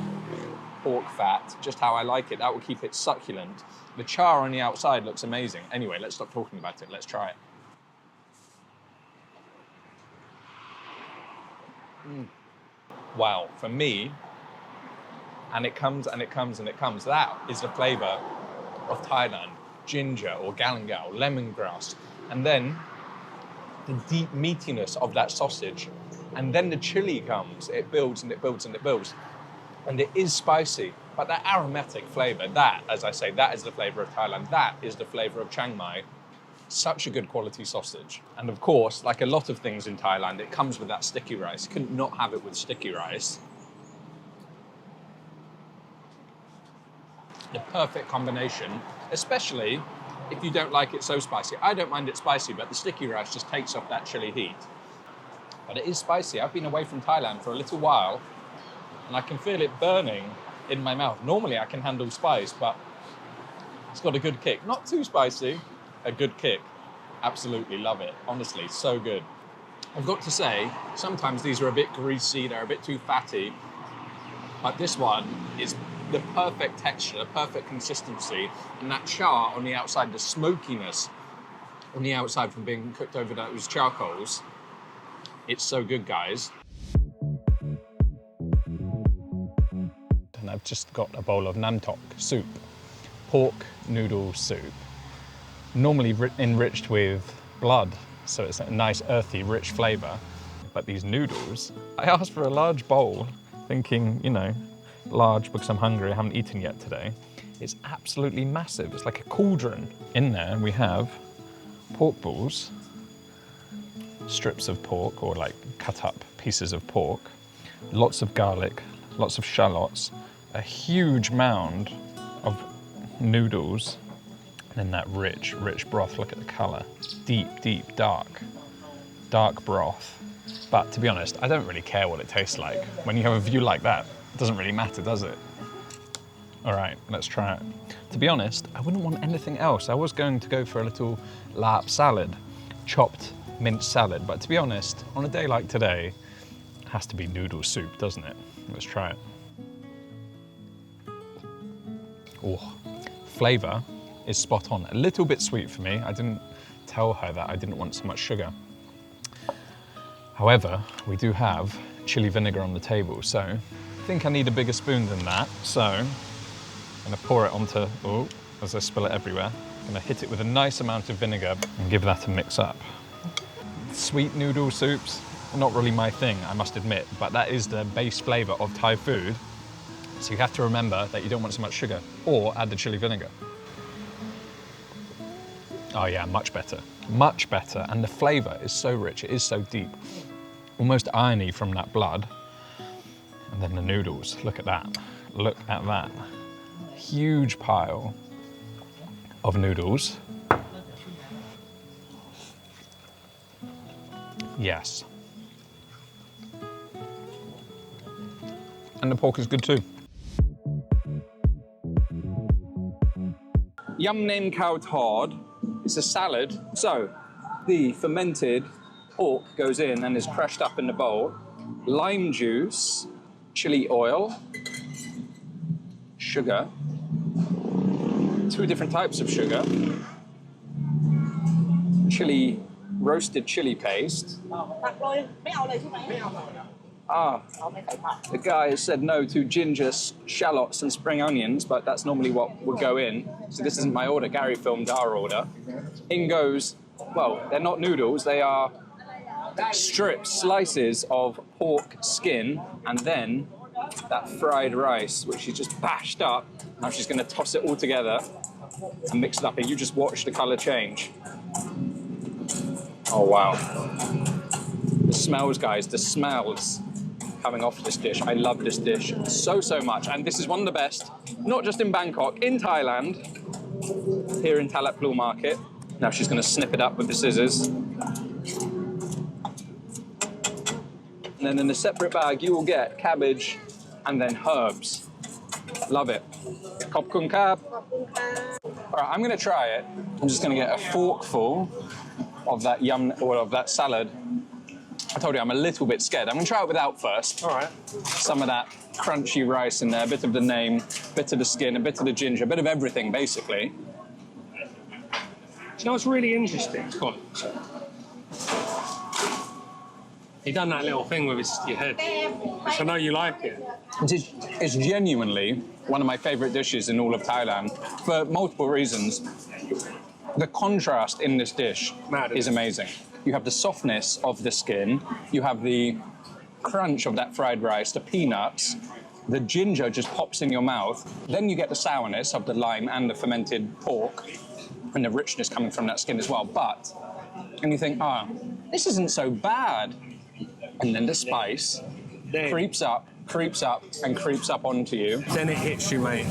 pork fat, just how I like it. That will keep it succulent. The char on the outside looks amazing. Anyway, let's stop talking about it. Let's try it. Wow, for me, and it comes and it comes and it comes. That is the flavor of Thailand. Ginger or galangal, lemongrass, and then the deep meatiness of that sausage. And then the chili comes. It builds and it builds and it builds. And it is spicy, but that aromatic flavor, that, as I say, that is the flavor of Thailand. That is the flavor of Chiang Mai. Such a good quality sausage. And of course, like a lot of things in Thailand, it comes with that sticky rice. You couldn't not have it with sticky rice. The perfect combination, especially if you don't like it so spicy. I don't mind it spicy, but the sticky rice just takes off that chili heat. But it is spicy. I've been away from Thailand for a little while, and I can feel it burning in my mouth. Normally I can handle spice, but it's got a good kick. Not too spicy, a good kick. Absolutely love it. Honestly, so good. I've got to say, sometimes these are a bit greasy, they're a bit too fatty, but this one is the perfect texture, the perfect consistency, and that char on the outside, the smokiness on the outside from being cooked over those charcoals. It's so good, guys. And I've just got a bowl of nam tok soup, pork noodle soup, normally enriched with blood, so it's a nice earthy, rich flavor. But these noodles, I asked for a large bowl, thinking, you know, large because I'm hungry, I haven't eaten yet today. It's absolutely massive, it's like a cauldron. In there we have pork balls, strips of pork or like cut up pieces of pork, lots of garlic, lots of shallots, a huge mound of noodles, and then that rich, rich broth. Look at the color. Deep, deep, dark broth. But to be honest, I don't really care what it tastes like. When you have a view like that, it doesn't really matter, does it? All right, let's try it. To be honest, I wouldn't want anything else. I was going to go for a little Larb salad, chopped minced salad, but to be honest, on a day like today, Has to be noodle soup, doesn't it? Let's try it. Oh, flavour is spot on. A little bit sweet for me. I didn't tell her that I didn't want so much sugar. However, we do have chili vinegar on the table, so I think I need a bigger spoon than that. So I'm gonna pour it onto, oh, as I spill it everywhere. I'm gonna hit it with a nice amount of vinegar and give that a mix up. Sweet noodle soups, not really my thing, I must admit, but that is the base flavour of Thai food. So you have to remember that you don't want so much sugar, or add the chili vinegar. Oh yeah, much better, much better. And the flavour is so rich, it is so deep. Almost irony from that blood. And then the noodles, look at that, look at that. Huge pile of noodles. Yes. And the pork is good too. Yum Naem Khao Tod. It's a salad. So the fermented pork goes in and is crushed up in the bowl. Lime juice, chili oil, sugar, 2 different types of sugar, chili, roasted chili paste. The guy has said no to ginger, shallots and spring onions, but that's normally what would go in. So this isn't my order, Gary filmed our order. In goes, well, they're not noodles, they are strips, slices of pork skin, and then that fried rice, which she's just bashed up. Now she's gonna toss it all together and mix it up, and you just watch the color change. Oh wow. The smells, guys, the smells coming off this dish. I love this dish so, so much. And this is one of the best, not just in Bangkok, in Thailand, here in Talat Plul Market. Now she's gonna snip it up with the scissors. And then in a separate bag, you will get cabbage and then herbs. Love it. Khop kun kap. All right, I'm gonna try it. I'm just gonna get a forkful of that of that salad. I told you I'm a little bit scared. I'm gonna try it without first. All right. Some of that crunchy rice in there, a bit of the Naem, a bit of the skin, a bit of the ginger, a bit of everything, basically. Do you know what's really interesting? Go on. He done that little thing with your head, which I know you like it. It's genuinely one of my favorite dishes in all of Thailand for multiple reasons. The contrast in this dish is amazing. You have the softness of the skin, you have the crunch of that fried rice, the peanuts, the ginger just pops in your mouth, then you get the sourness of the lime and the fermented pork, and the richness coming from that skin as well. And you think, this isn't so bad. And then the spice creeps up, and creeps up onto you. Then it hits you, mate.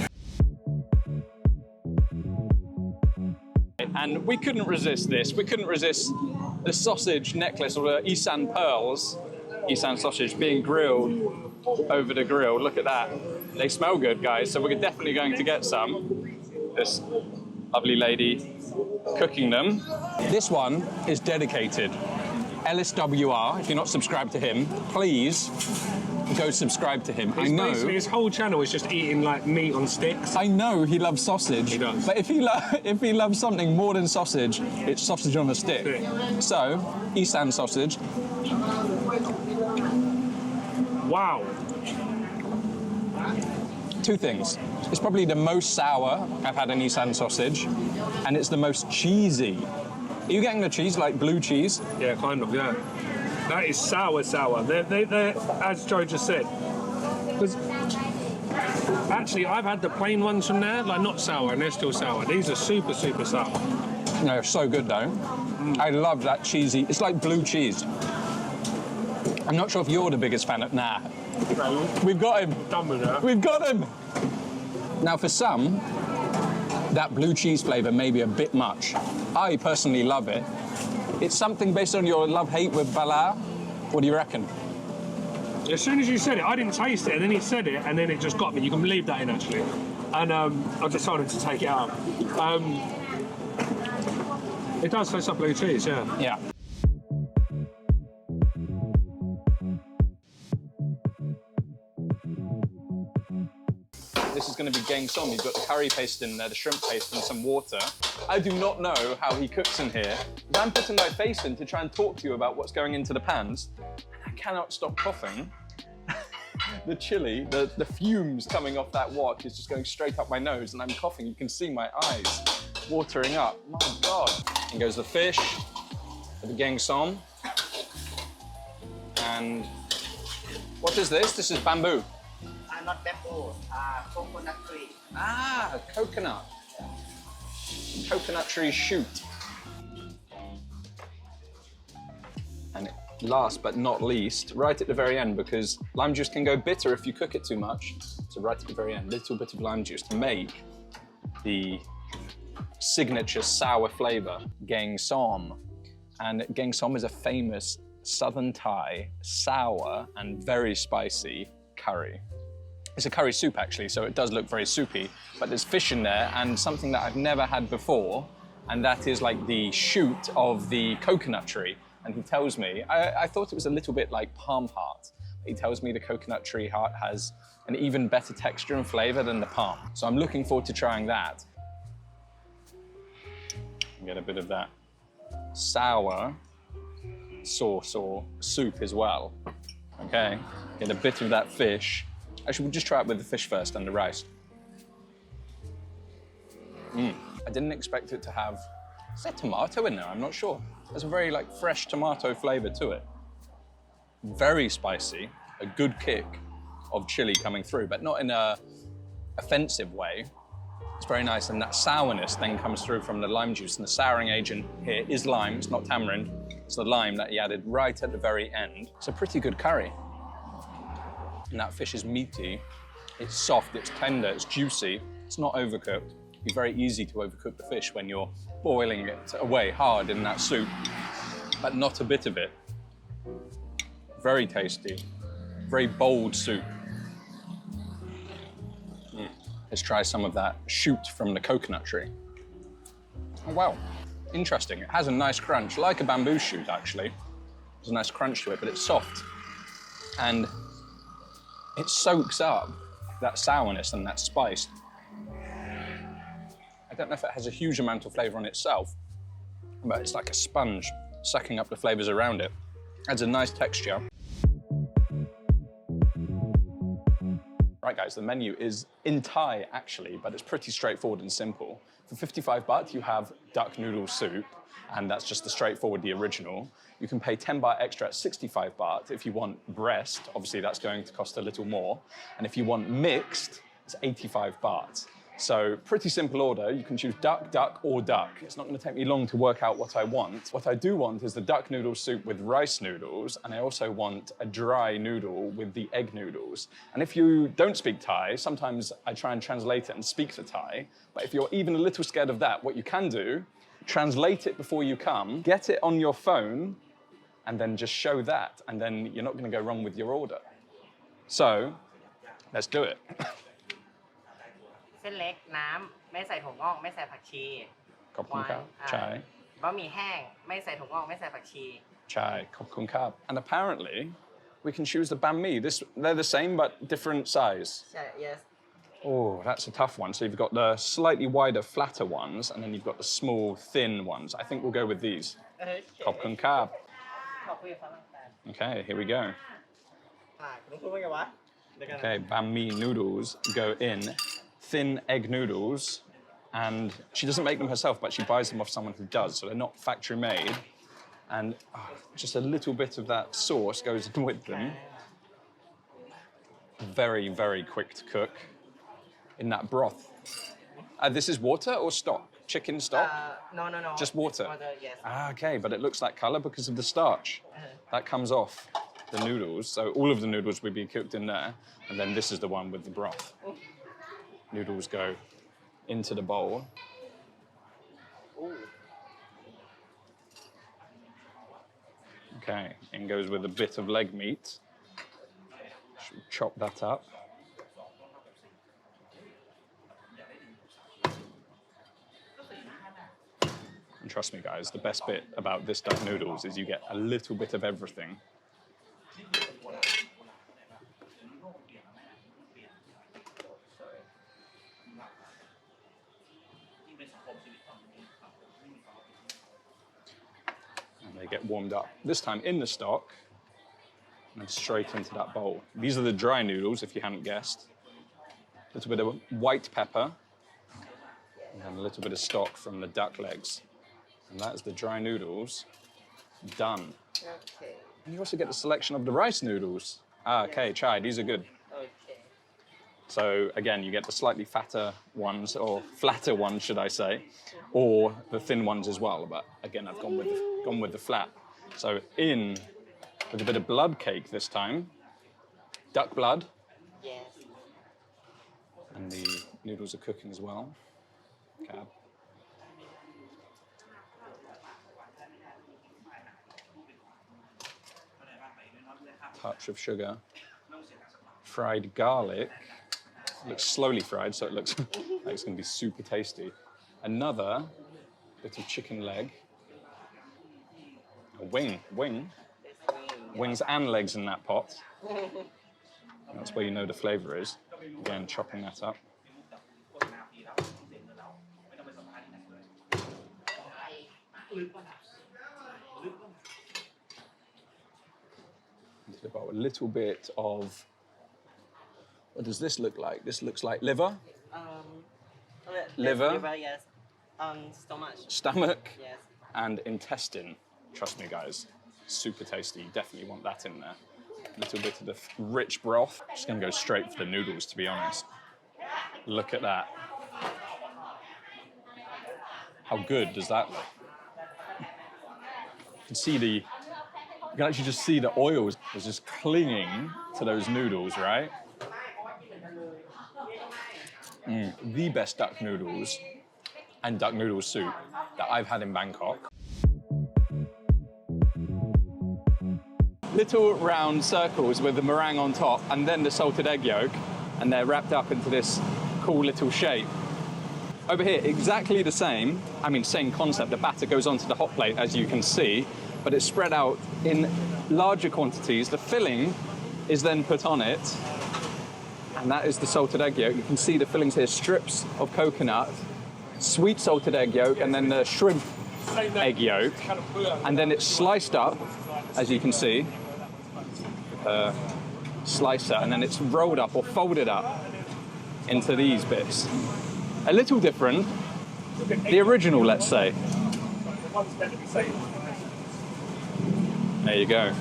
And we couldn't resist this. We couldn't resist the sausage necklace, or the Isan pearls, Isan sausage, being grilled over the grill. Look at that. They smell good, guys, so we're definitely going to get some. This lovely lady cooking them. This one is dedicated. LSWR, if you're not subscribed to him, please go subscribe to him. I know. Basically, his whole channel is just eating like meat on sticks. I know he loves sausage. He does. But if he loves something more than sausage, it's sausage on a stick. So, Isan sausage. Wow. 2 things. It's probably the most sour I've had an Isan sausage, and it's the most cheesy. Are you getting the cheese, like blue cheese? Yeah, kind of, yeah. That is sour. They're as Joe just said. Because actually, I've had the plain ones from there, like not sour, and they're still sour. These are super, super sour. No, so good though. I love that cheesy, it's like blue cheese. I'm not sure if you're the biggest fan of, nah. We've got him. Done with that. We've got him. Now for some, that blue cheese flavour may be a bit much. I personally love it. It's something based on your love-hate with Bala. What do you reckon? As soon as you said it, I didn't taste it, and then he said it, and then it just got me. You can believe that in, actually. And I decided to take it out. It does taste like blue cheese, yeah. Yeah. this is going to be gang som. You've got the curry paste in there, the shrimp paste, and some water. I do not know how he cooks in here. I'm putting my face in to try and talk to you about what's going into the pans, and I cannot stop coughing. The chili, the fumes coming off that wok is just going straight up my nose, and I'm coughing. You can see my eyes watering up. My God. In goes the fish, the gang som. And what is this? This is bamboo. Not bamboo, coconut tree. Ah, coconut. Coconut tree shoot. And last but not least, right at the very end, because lime juice can go bitter if you cook it too much. So right at the very end, little bit of lime juice to make the signature sour flavor, gang som. And gang som is a famous Southern Thai, sour and very spicy curry. It's a curry soup actually, so it does look very soupy, but there's fish in there and something that I've never had before, and that is like the shoot of the coconut tree. And he tells me, I thought it was a little bit like palm heart. He tells me the coconut tree heart has an even better texture and flavor than the palm. So I'm looking forward to trying that. Get a bit of that sour sauce or soup as well. Okay, get a bit of that fish. Actually, we'll just try it with the fish first and the rice. I didn't expect it to have, is there tomato in there? I'm not sure. There's a very like fresh tomato flavor to it. Very spicy, a good kick of chili coming through, but not in a offensive way. It's very nice, and that sourness then comes through from the lime juice, and the souring agent here is lime, it's not tamarind. It's the lime that he added right at the very end. It's a pretty good curry. And that fish is meaty, it's soft, it's tender, it's juicy, it's not overcooked. It's very easy to overcook the fish when you're boiling it away hard in that soup, but not a bit of it. Very tasty, very bold soup. Let's try some of that shoot from the coconut tree. Oh wow, interesting. It has a nice crunch, like a bamboo shoot actually. There's a nice crunch to it, but it's soft. And it soaks up that sourness and that spice. I don't know if it has a huge amount of flavor on itself, but it's like a sponge sucking up the flavors around it. Adds a nice texture. Right guys, the menu is in Thai actually, but it's pretty straightforward and simple. For 55 baht, you have duck noodle soup, and that's just the straightforward, the original. You can pay 10 baht extra at 65 baht if you want breast. Obviously, that's going to cost a little more. And if you want mixed, it's 85 baht. So pretty simple order. You can choose duck, duck, or duck. It's not going to take me long to work out what I want. What I do want is the duck noodle soup with rice noodles, and I also want a dry noodle with the egg noodles. And if you don't speak Thai, sometimes I try and translate it and speak the Thai. But if you're even a little scared of that, what you can do, translate it before you come, get it on your phone, and then just show that, and then you're not going to go wrong with your order. So, let's do it. เส้นเล็กน้ำไม่ใส่ถั่วงอกไม่ใส่ผักชี ขอบคุณครับ ใช่ บะหมี่แห้งไม่ใส่ถั่วงอกไม่ใส่ผักชี ใช่ ขอบคุณครับ And apparently, we can choose the banh mi. They're the same, but different size. ใช่ yes Oh, that's a tough one. So you've got the slightly wider, flatter ones, and then you've got the small, thin ones. I think we'll go with these. ขอบคุณครับ ขอบคุณครับ Okay, here we go. คุณพูดว่าไงวะ Okay, banh mi noodles go in. Thin egg noodles, and she doesn't make them herself, but she buys them off someone who does, so they're not factory made. And just a little bit of that sauce goes in with them. Very, very quick to cook in that broth. This is water or stock? Chicken stock? No. Just water? Yes. Okay, but it looks like color because of the starch. That comes off the noodles, so all of the noodles will be cooked in there, and then this is the one with the broth. Noodles go into the bowl. Okay, in goes with a bit of leg meat. Should chop that up. And trust me guys, the best bit about this duck noodles is you get a little bit of everything. And they get warmed up. This time in the stock, and then straight into that bowl. These are the dry noodles, if you hadn't guessed. A little bit of white pepper, and then a little bit of stock from the duck legs. And that's the dry noodles done. Okay. And you also get the selection of the rice noodles. Ah, okay, chai, these are good. Okay. So again, you get the slightly fatter ones, or flatter ones, should I say, or the thin ones as well. But again, I've gone with the flat. So in with a bit of blood cake this time, duck blood, Yes. and the noodles are cooking as well. Cab. Touch of sugar. Fried garlic. It looks slowly fried, so it looks like it's going to be super tasty. Another bit of chicken leg. A wing. Wings and legs in that pot. That's where you know the flavour is. Again, chopping that up. About a little bit of, what does this look like? This looks like liver, Liver? Yes. stomach, Yes. and intestine. Trust me, guys, super tasty. You definitely want that in there. A little bit of the rich broth. Just gonna go straight for the noodles, to be honest. Look at that. How good does that look? You can actually just see the oil is just clinging to those noodles, right? The best duck noodles and duck noodle soup that I've had in Bangkok. Little round circles with the meringue on top and then the salted egg yolk, and they're wrapped up into this cool little shape. Over here, exactly the same, same concept. The batter goes onto the hot plate, as you can see, but it's spread out in larger quantities. The filling is then put on it, and that is the salted egg yolk. You can see the fillings here, strips of coconut, sweet salted egg yolk, and then the shrimp egg yolk, and then it's sliced up, as you can see, slicer, and then it's rolled up or folded up into these bits. A little different, the original, let's say. There you go.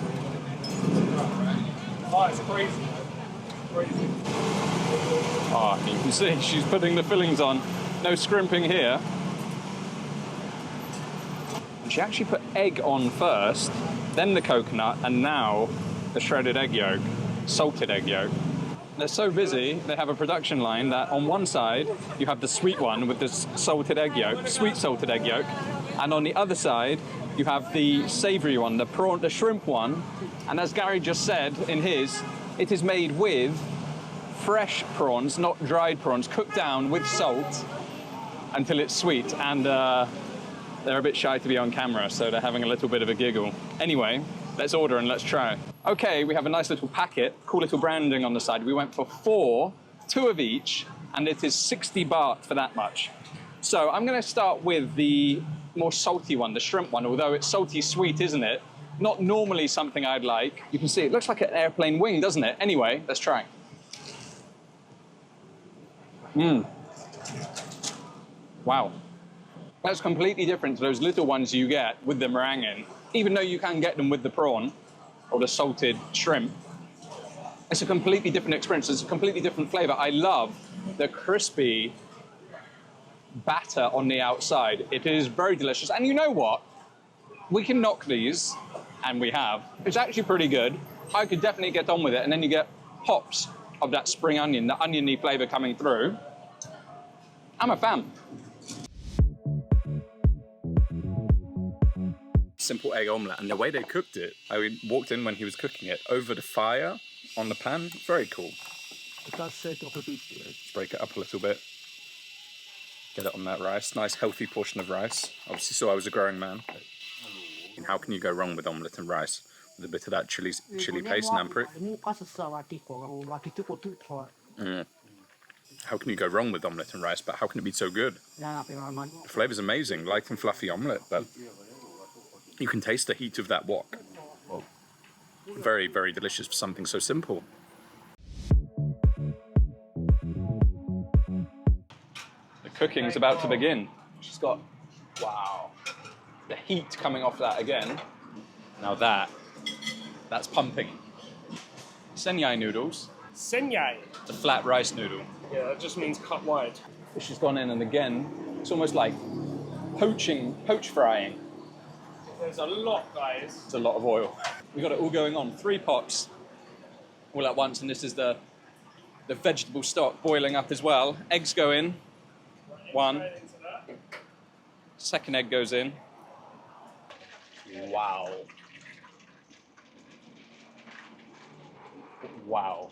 Oh, it's crazy. Crazy. Ah, you can see she's putting the fillings on. No scrimping here. And she actually put egg on first, then the coconut, and now the shredded egg yolk, salted egg yolk. They're so busy, they have a production line that on one side, you have the sweet one with the salted egg yolk, sweet salted egg yolk, and on the other side, you have the savory one, the shrimp one, and as Gary just said in his, it is made with fresh prawns, not dried prawns, cooked down with salt until it's sweet, and they're a bit shy to be on camera, so they're having a little bit of a giggle. Anyway, let's order and let's try. Okay, we have a nice little packet, cool little branding on the side. We went for 4, 2 of each, and it is 60 baht for that much. So I'm gonna start with the more salty one, the shrimp one, although it's salty sweet, isn't it? Not normally something I'd like. You can see it looks like an airplane wing, doesn't it? Anyway, let's try. Wow. That's completely different to those little ones you get with the meringue in, even though you can get them with the prawn or the salted shrimp. It's a completely different experience. It's a completely different flavor. I love the crispy batter on the outside. It is very delicious. And you know what? We can knock these, and we have. It's actually pretty good. I could definitely get on with it. And then you get hops of that spring onion, the oniony flavor coming through. I'm a fan. Simple egg omelette, and the way they cooked it, I walked in when he was cooking it over the fire on the pan. Very cool. Break it up a little bit. Get it on that rice. Nice healthy portion of rice. Obviously saw I was a growing man. And how can you go wrong with omelette and rice? With a bit of that chili paste and amprick. How can you go wrong with omelette and rice? But how can it be so good? The flavor's amazing, light and fluffy omelette, but you can taste the heat of that wok. Very, very delicious for something so simple. The cooking's about to begin. She's got, wow, the heat coming off that again. Now that's pumping. Senyai noodles. Senyai. It's a flat rice noodle. Yeah, that just means cut wide. Fish has gone in, and again, it's almost like poach frying. There's a lot, guys. It's a lot of oil. We've got it all going on. 3 pots all at once, and this is the vegetable stock boiling up as well. Eggs go in. 1. Second egg goes in. Wow. Wow.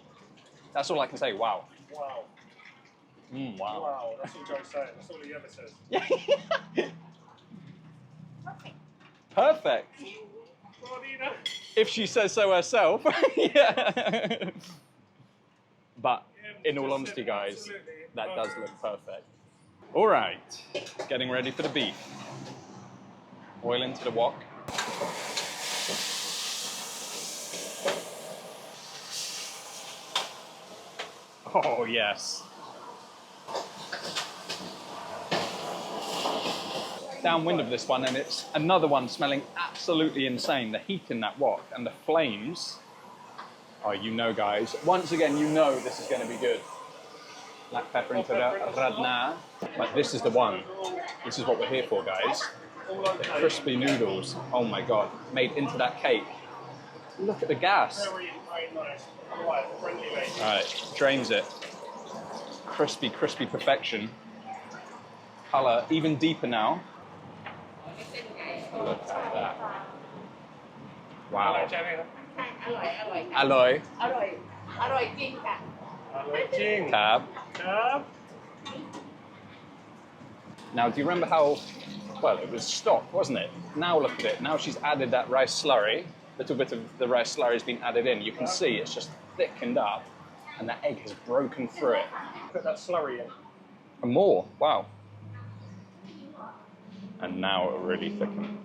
That's all I can say, wow. Wow. Wow. Wow, that's what Joe's saying. That's all he ever says. Perfect. If she says so herself. Yeah. But in all honesty, guys, that does look perfect. All right, getting ready for the beef. Oil into the wok. Oh, yes. Downwind of this one, and it's another one smelling absolutely insane. The heat in that wok and the flames. Oh, you know, guys. Once again, you know this is going to be good. Black pepper into the radna. But this is the one. This is what we're here for, guys. The crispy noodles. Oh my God. Made into that cake. Look at the gas. Alright, drains it. Crispy, crispy perfection. Colour even deeper now. Look at that. Wow. Alloy. Tab. Now, do you remember how, well, it was stock, wasn't it? Now look at it. Now she's added that rice slurry. A little bit of the rice slurry has been added in. You can see it's just thickened up, and that egg has broken through it. Put that slurry in. And more. Wow. And now it will really thicken.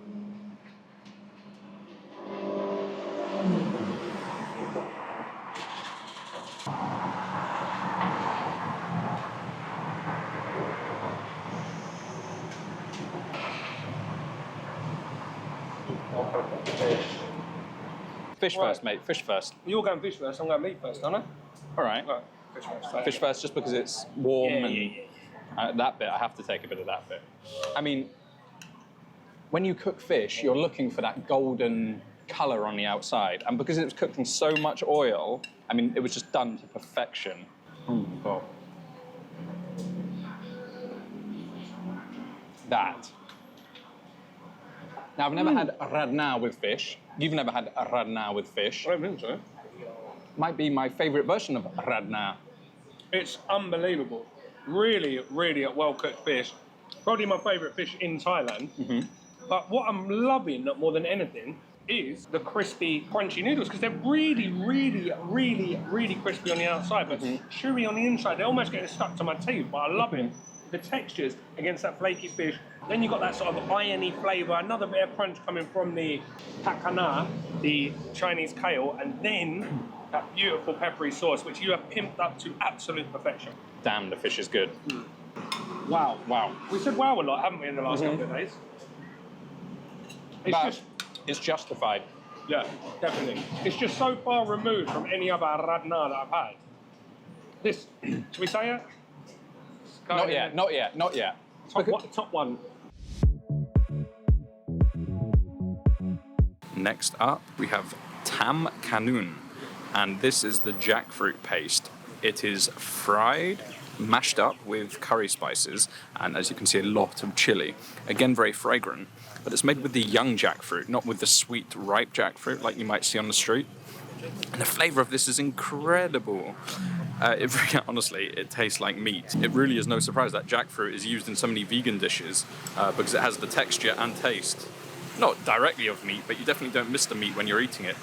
Fish first, mate. Fish first. You're going fish first, I'm going meat first, aren't I? All right. Right, fish first. Fish first, just because it's warm Yeah, and yeah. That bit. I have to take a bit of that bit. I mean, when you cook fish, you're looking for that golden colour on the outside, and because it was cooked in so much oil, I mean, it was just done to perfection. Oh my God. That. Now, I've never had radna with fish. You've never had radna with fish. I don't think so. Might be my favourite version of radna. It's unbelievable. Really, really a well-cooked fish. Probably my favourite fish in Thailand. Mm-hmm. But what I'm loving more than anything is the crispy, crunchy noodles, because they're really, really, really, really crispy on the outside, but chewy on the inside. They're almost getting stuck to my teeth, but I love it. The textures against that flaky fish. Then you've got that sort of irony flavour, another bit of crunch coming from the takana, the Chinese kale, and then that beautiful peppery sauce, which you have pimped up to absolute perfection. Damn, the fish is good. Wow. Wow. We said wow a lot, haven't we, in the last couple of days? It's But just, it's justified. yeah, definitely. It's just so far removed from any other radna that I've had. This, should we say it? Not yet, not yet, not yet. Top one. Next up, we have tam kanun, and this is the jackfruit paste. It is fried, mashed up with curry spices, and as you can see, a lot of chili. Again, very fragrant, but it's made with the young jackfruit, not with the sweet, ripe jackfruit like you might see on the street. And the flavour of this is incredible. Honestly, it tastes like meat. It really is no surprise that jackfruit is used in so many vegan dishes because it has the texture and taste. Not directly of meat, but you definitely don't miss the meat when you're eating it.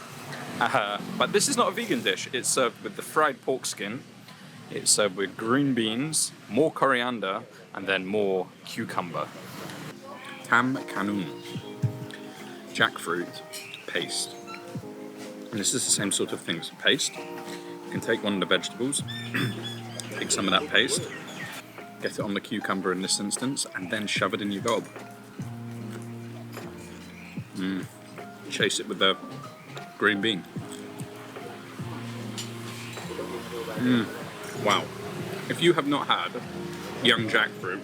But this is not a vegan dish. It's served with the fried pork skin, It's served with green beans, more coriander, and then more cucumber. Tam kanun, jackfruit paste. And this is the same sort of thing as paste. You can take one of the vegetables, pick some of that paste, get it on the cucumber in this instance, and then shove it in your gob. Chase it with the green bean. Wow. If you have not had young jackfruit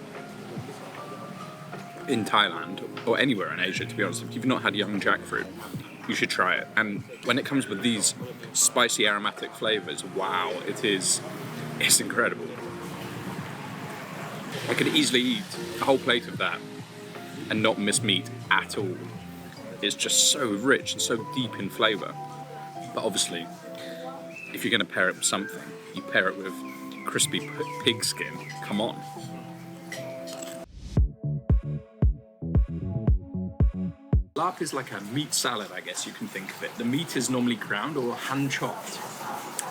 in Thailand, or anywhere in Asia to be honest, if you've not had young jackfruit, you should try it. And when it comes with these spicy aromatic flavours, wow, it's incredible. I could easily eat a whole plate of that and not miss meat at all. It's just so rich and so deep in flavour. But obviously, if you're going to pair it with something, you pair it with crispy pig skin. Come on. Larb is like a meat salad, I guess you can think of it. The meat is normally ground or hand chopped,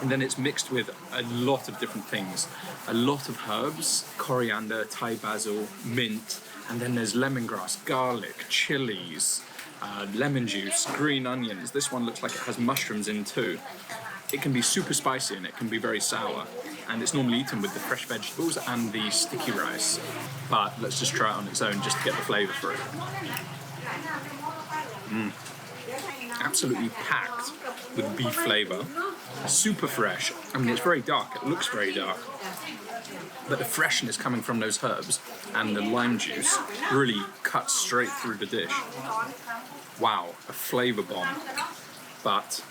and then it's mixed with a lot of different things. A lot of herbs, coriander, Thai basil, mint, and then there's lemongrass, garlic, chilies, lemon juice, green onions. This one looks like it has mushrooms in too. It can be super spicy and it can be very sour, and it's normally eaten with the fresh vegetables and the sticky rice. But let's just try it on its own just to get the flavour through. Absolutely packed with beef flavour, super fresh. I mean, it's very dark, it looks very dark, but the freshness coming from those herbs and the lime juice really cuts straight through the dish. Wow, a flavour bomb. But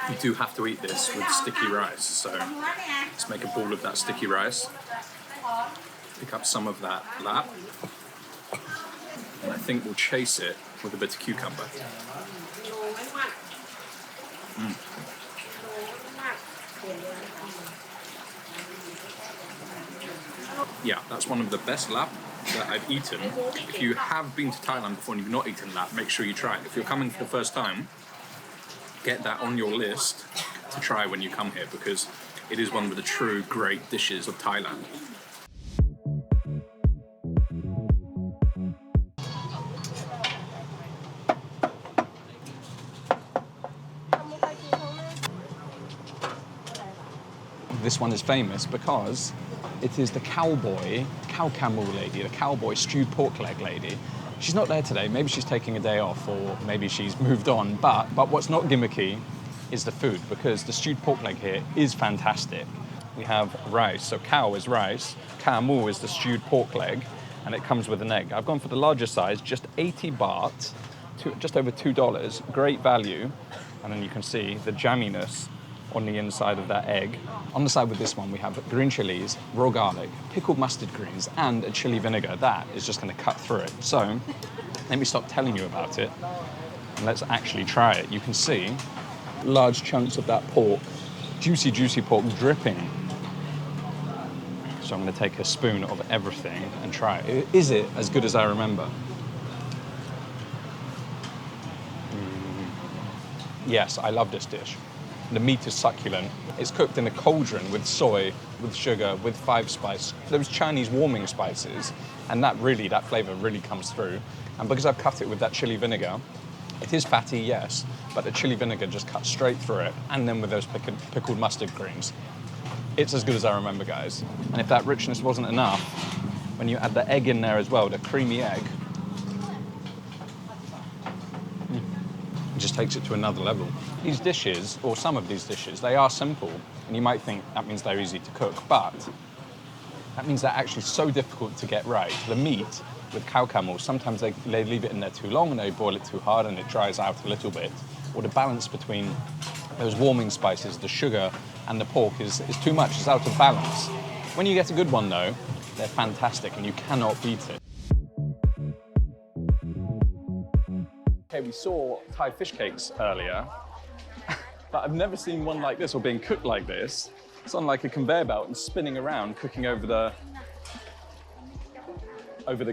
you do have to eat this with sticky rice, so let's make a ball of that sticky rice. Pick up some of that lap, and I think we'll chase it with a bit of cucumber. Yeah, that's one of the best lap that I've eaten. If you have been to Thailand before and you've not eaten lap, make sure you try it. If you're coming for the first time, get that on your list to try when you come here, because it is one of the true great dishes of Thailand. This one is famous because it is the cow camel lady, the cowboy stewed pork leg lady. She's not there today. Maybe she's taking a day off, or maybe she's moved on. But what's not gimmicky is the food, because the stewed pork leg here is fantastic. We have rice, so cow is rice, camel is the stewed pork leg, and it comes with an egg. I've gone for the larger size, just 80 baht, just over $2, great value. And then you can see the jamminess on the inside of that egg. On the side with this one, we have green chilies, raw garlic, pickled mustard greens, and a chili vinegar. That is just going to cut through it. So let me stop telling you about it, and let's actually try it. You can see large chunks of that pork, juicy, juicy pork dripping. So I'm going to take a spoon of everything and try it. Is it as good as I remember? Yes, I love this dish. The meat is succulent. It's cooked in a cauldron with soy, with sugar, with 5-spice. Those Chinese warming spices, and that flavor really comes through. And because I've cut it with that chili vinegar, it is fatty, yes, but the chili vinegar just cuts straight through it. And then with those pickled mustard greens, it's as good as I remember, guys. And if that richness wasn't enough, when you add the egg in there as well, the creamy egg, it just takes it to another level. These dishes, or some of these dishes, they are simple, and you might think that means they're easy to cook, but that means they're actually so difficult to get right. The meat with cow camel, sometimes they leave it in there too long and they boil it too hard and it dries out a little bit. Or the balance between those warming spices, the sugar and the pork is too much, it's out of balance. When you get a good one though, they're fantastic and you cannot beat it. Okay, we saw Thai fish cakes earlier, but I've never seen one like this or being cooked like this. It's on like a conveyor belt and spinning around, cooking over the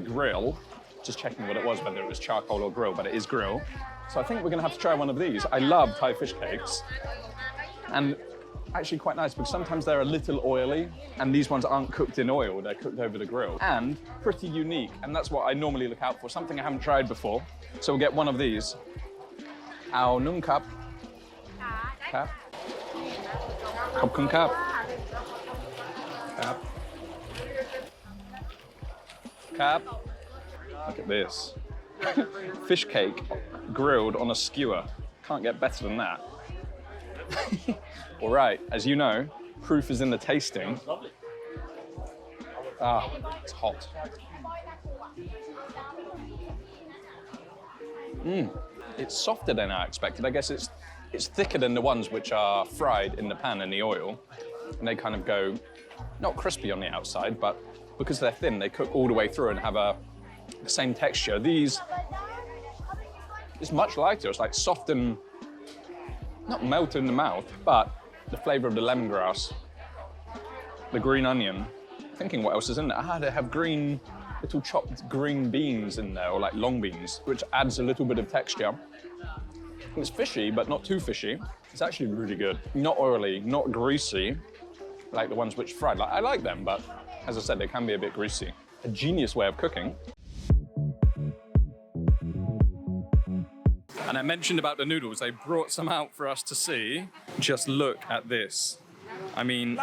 grill. Just checking what it was, whether it was charcoal or grill, but it is grill. So I think we're gonna have to try one of these. I love Thai fish cakes, and actually quite nice because sometimes they're a little oily and these ones aren't cooked in oil, they're cooked over the grill. And pretty unique, and that's what I normally look out for, something I haven't tried before. So we'll get one of these. Ao nung cup. Cup. Khop cup. Cup. Cup. Look at this. Fish cake grilled on a skewer. Can't get better than that. All right, as you know, proof is in the tasting. Ah, it's hot. It's softer than I expected. I guess it's thicker than the ones which are fried in the pan in the oil. And they kind of go, not crispy on the outside, but because they're thin, they cook all the way through and have the same texture. These, it's much lighter. It's like soft and not melt in the mouth, but the flavor of the lemongrass, the green onion. Thinking what else is in there? They have green, little chopped green beans in there, or like long beans, which adds a little bit of texture. It's fishy, but not too fishy. It's actually really good. Not oily, not greasy, like the ones which fried. Like, I like them, but as I said, they can be a bit greasy. A genius way of cooking. And I mentioned about the noodles, they brought some out for us to see. Just look at this. I mean,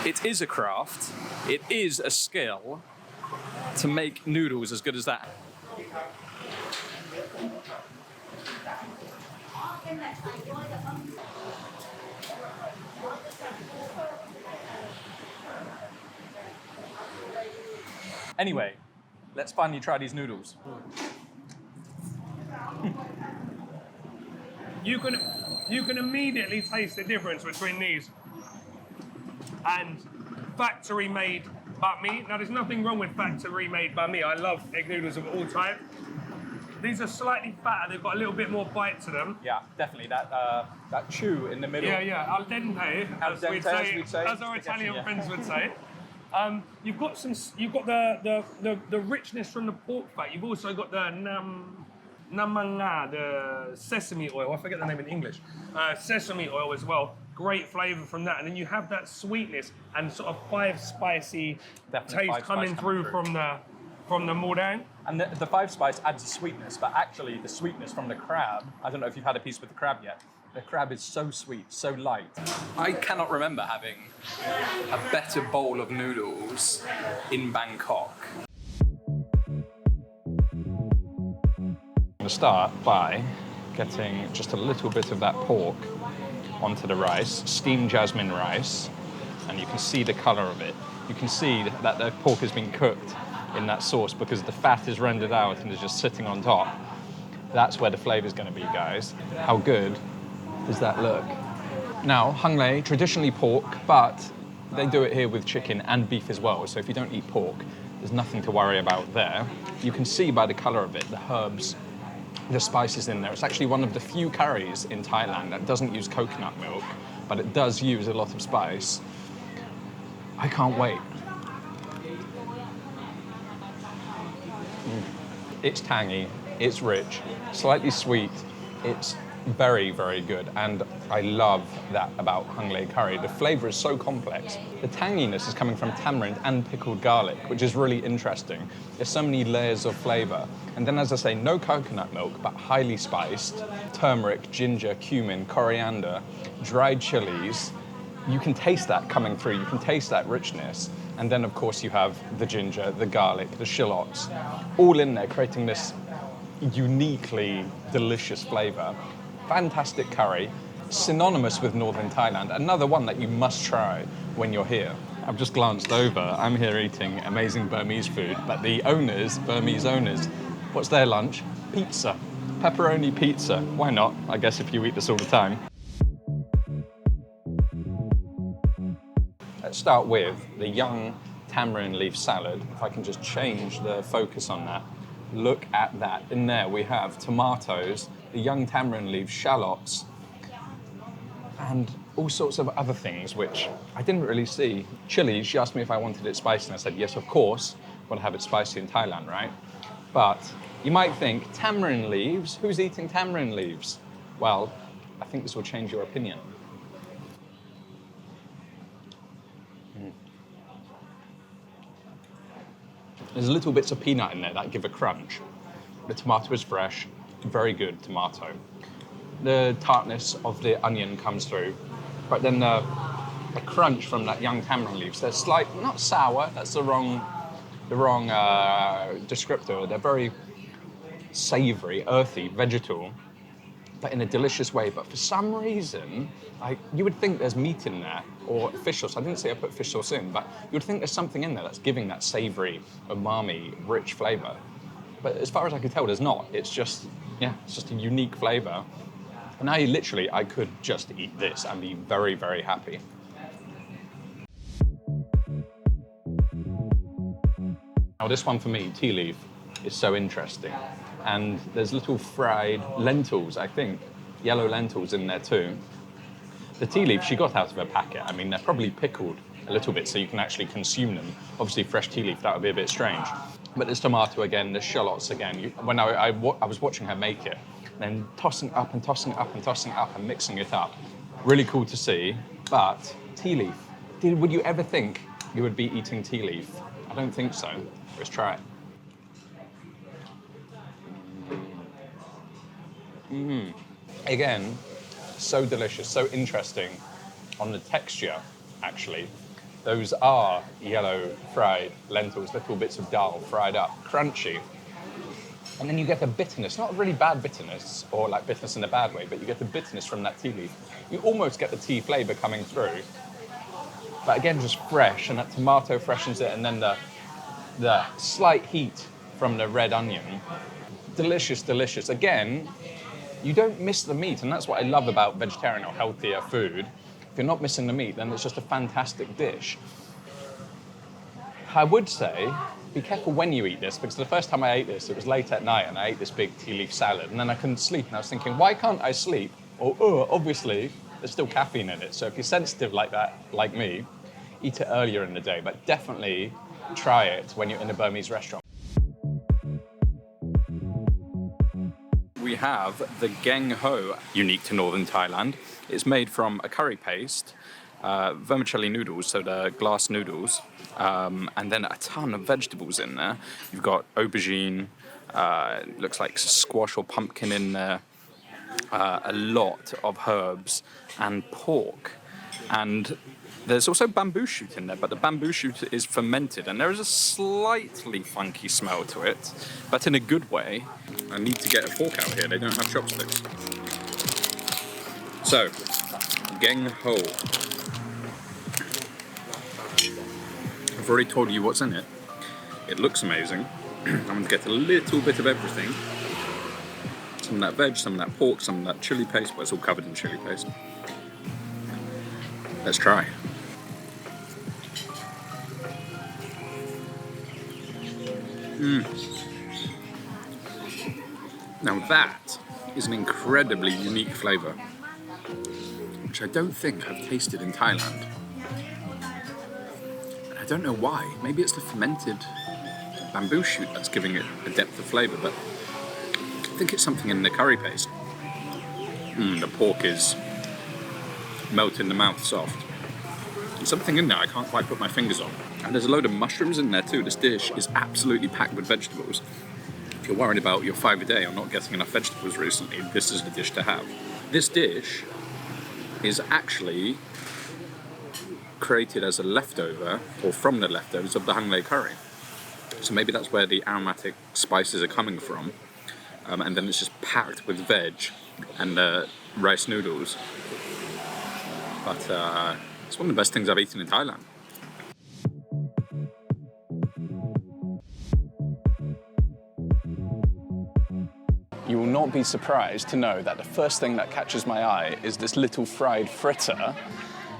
it is a craft, it is a skill to make noodles as good as that. Anyway, let's finally try these noodles. You can immediately taste the difference between these and factory-made banh mi. Now, there's nothing wrong with factory-made banh mi. I love egg noodles of all types. These are slightly fatter. They've got a little bit more bite to them. Yeah, definitely. That chew in the middle. Yeah, al dente, as we'd say, as our Italian friends would say. You've got the richness from the pork fat. You've also got the namanga, the sesame oil. I forget the name in English. Sesame oil as well. Great flavour from that, and then you have that sweetness and sort of five spicy taste coming through from the mordang. And the five spice adds a sweetness, but actually the sweetness from the crab, I don't know if you've had a piece with the crab yet, the crab is so sweet, so light. I cannot remember having a better bowl of noodles in Bangkok. I'm going to start by getting just a little bit of that pork onto the rice, steamed jasmine rice, and you can see the colour of it. You can see that the pork has been cooked in that sauce because the fat is rendered out and is just sitting on top. That's where the flavour is going to be, guys. How good does that look? Now, hung lei, traditionally pork, but they do it here with chicken and beef as well. So if you don't eat pork, there's nothing to worry about there. You can see by the colour of it, the herbs, the spices in there. It's actually one of the few curries in Thailand that doesn't use coconut milk, but it does use a lot of spice. I can't wait. It's tangy, it's rich, slightly sweet. It's very, very good, and I love that about hung lei curry. The flavour is so complex. The tanginess is coming from tamarind and pickled garlic, which is really interesting. There's so many layers of flavour. And then, as I say, no coconut milk, but highly spiced. Turmeric, ginger, cumin, coriander, dried chilies. You can taste that coming through. You can taste that richness. And then, of course, you have the ginger, the garlic, the shallots, all in there, creating this uniquely delicious flavour. Fantastic curry, synonymous with Northern Thailand. Another one that you must try when you're here. I've just glanced over. I'm here eating amazing Burmese food, but the owners, Burmese owners, what's their lunch? Pizza. Pepperoni pizza. Why not? I guess if you eat this all the time. Let's start with the young tamarind leaf salad. If I can just change the focus on that. Look at that. In there we have tomatoes, the young tamarind leaves, shallots, and all sorts of other things which I didn't really see. Chili, she asked me if I wanted it spicy, and I said, yes, of course. Want to have it spicy in Thailand, right? But you might think, tamarind leaves? Who's eating tamarind leaves? Well, I think this will change your opinion. There's little bits of peanut in there that give a crunch. The tomato is fresh, very good tomato. The tartness of the onion comes through, but then the crunch from that young tamarind leaves. They're slight, not sour. That's the wrong descriptor. They're very savoury, earthy, vegetal, but in a delicious way. But for some reason, you would think there's meat in there or fish sauce. I didn't say I put fish sauce in, but you would think there's something in there that's giving that savoury, umami, rich flavour. But as far as I could tell, there's not. It's just a unique flavour. And I could just eat this and be very, very happy. Now this one for me, tea leaf, is so interesting. And there's little fried lentils, I think, yellow lentils in there too. The tea leaf she got out of a packet. I mean, they're probably pickled a little bit so you can actually consume them. Obviously fresh tea leaf, that would be a bit strange. But there's tomato again, there's shallots again. When I was watching her make it, then tossing up and tossing up and tossing up and mixing it up. Really cool to see, but tea leaf. Would you ever think you would be eating tea leaf? I don't think so. Let's try it. Again, so delicious, so interesting on the texture, actually. Those are yellow fried lentils, little bits of dal fried up, crunchy. And then you get a bitterness, not a really bad bitterness, or like bitterness in a bad way, but you get the bitterness from that tea leaf. You almost get the tea flavour coming through. But again, just fresh, and that tomato freshens it, and then the slight heat from the red onion. Delicious, delicious. Again, you don't miss the meat, and that's what I love about vegetarian or healthier food. If you're not missing the meat, then it's just a fantastic dish. I would say, be careful when you eat this, because the first time I ate this, it was late at night, and I ate this big tea leaf salad, and then I couldn't sleep, and I was thinking, why can't I sleep? Obviously, there's still caffeine in it, so if you're sensitive like that, like me, eat it earlier in the day, but definitely try it when you're in a Burmese restaurant. We have the Geng Ho, unique to Northern Thailand. It's made from a curry paste, vermicelli noodles, so the glass noodles, and then a ton of vegetables in there. You've got aubergine, looks like squash or pumpkin in there, a lot of herbs, and pork. And there's also bamboo shoot in there, but the bamboo shoot is fermented, and there is a slightly funky smell to it, but in a good way. I need to get a fork out here, they don't have chopsticks. So, Geng Ho. I've already told you what's in it. It looks amazing. I'm going to get a little bit of everything. Some of that veg, some of that pork, some of that chili paste, but it's all covered in chili paste. Let's try. Now that is an incredibly unique flavour, which I don't think I've tasted in Thailand. I don't know why. Maybe it's the fermented bamboo shoot that's giving it a depth of flavour, but I think it's something in the curry paste. The pork is melt in the mouth soft. There's something in there I can't quite put my fingers on. And there's a load of mushrooms in there too. This dish is absolutely packed with vegetables. If you're worried about your 5 a day or not getting enough vegetables recently, this is the dish to have. This dish is actually created as a leftover, or from the leftovers of the Hung Lei curry. So maybe that's where the aromatic spices are coming from. And then it's just packed with veg and rice noodles. But it's one of the best things I've eaten in Thailand. You will not be surprised to know that the first thing that catches my eye is this little fried fritter.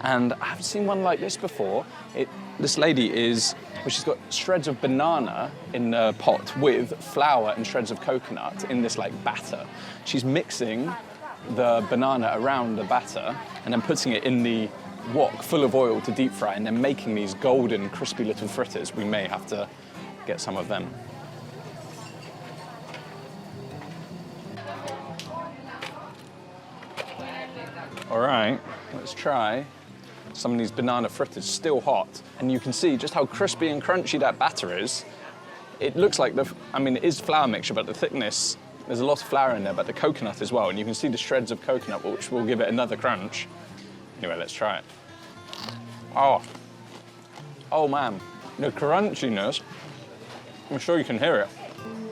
And I haven't seen one like this before. This lady she's got shreds of banana in the pot with flour and shreds of coconut in this like batter. She's mixing the banana around the batter and then putting it in the wok full of oil to deep fry and then making these golden, crispy little fritters. We may have to get some of them. All right, let's try some of these banana fritters still hot, and you can see just how crispy and crunchy that batter is. It looks like it is flour mixture, but the thickness, there's a lot of flour in there, but the coconut as well, and you can see the shreds of coconut, which will give it another crunch. Anyway, let's try it. Oh man, the crunchiness, I'm sure you can hear it.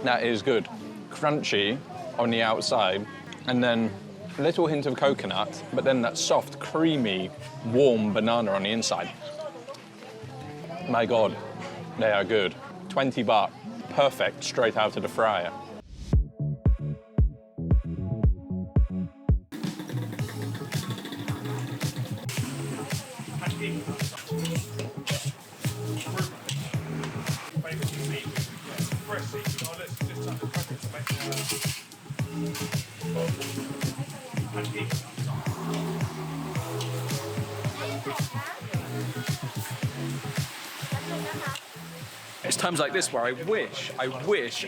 That is good. Crunchy on the outside, and then a little hint of coconut, but then that soft, creamy, warm banana on the inside. My God, they are good. 20 baht, perfect, straight out of the fryer. It's times like this where I wish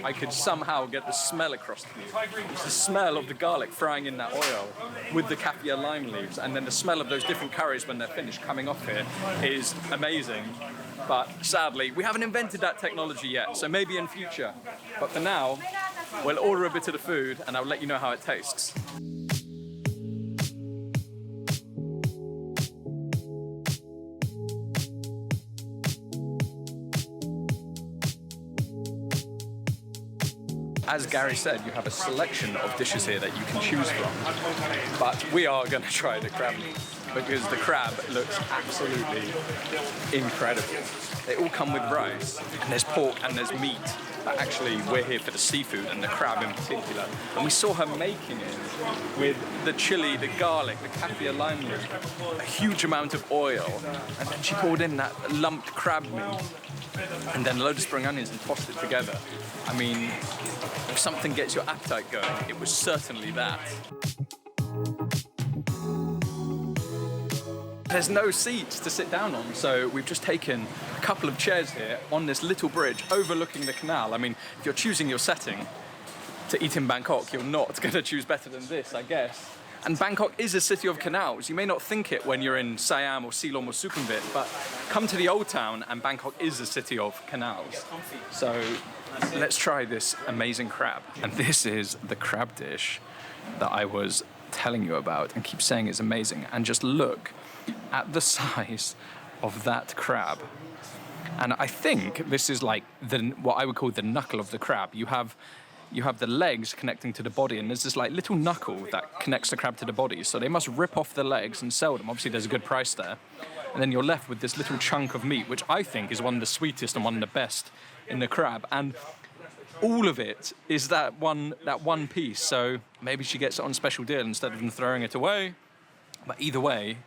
I could somehow get the smell across to you. It's the smell of the garlic frying in that oil with the kaffir lime leaves, and then the smell of those different curries when they're finished coming off here is amazing. But sadly, we haven't invented that technology yet, so maybe in future. But for now, we'll order a bit of the food and I'll let you know how it tastes. As Gary said, you have a selection of dishes here that you can choose from. But we are going to try the crab meat because the crab looks absolutely incredible. They all come with rice, and there's pork and there's meat. But actually, we're here for the seafood and the crab in particular. And we saw her making it with the chili, the garlic, the kaffir lime leaf, a huge amount of oil, and then she poured in that lumped crab meat, and then a load of spring onions and tossed it together. I mean, if something gets your appetite going, it was certainly that. There's no seats to sit down on, so we've just taken a couple of chairs here on this little bridge overlooking the canal. I mean, if you're choosing your setting to eat in Bangkok, you're not going to choose better than this, I guess. And Bangkok is a city of canals. You may not think it when you're in Siam or Silom or Sukhumvit, but come to the old town and Bangkok is a city of canals. So let's try this amazing crab. And this is the crab dish that I was telling you about and keep saying is amazing. And just look at the size of that crab. And I think this is like what I would call the knuckle of the crab. You have the legs connecting to the body, and there's this like little knuckle that connects the crab to the body. So they must rip off the legs and sell them. Obviously, there's a good price there. And then you're left with this little chunk of meat, which I think is one of the sweetest and one of the best in the crab. And all of it is that one piece. So maybe she gets it on special deal instead of them throwing it away. But either way,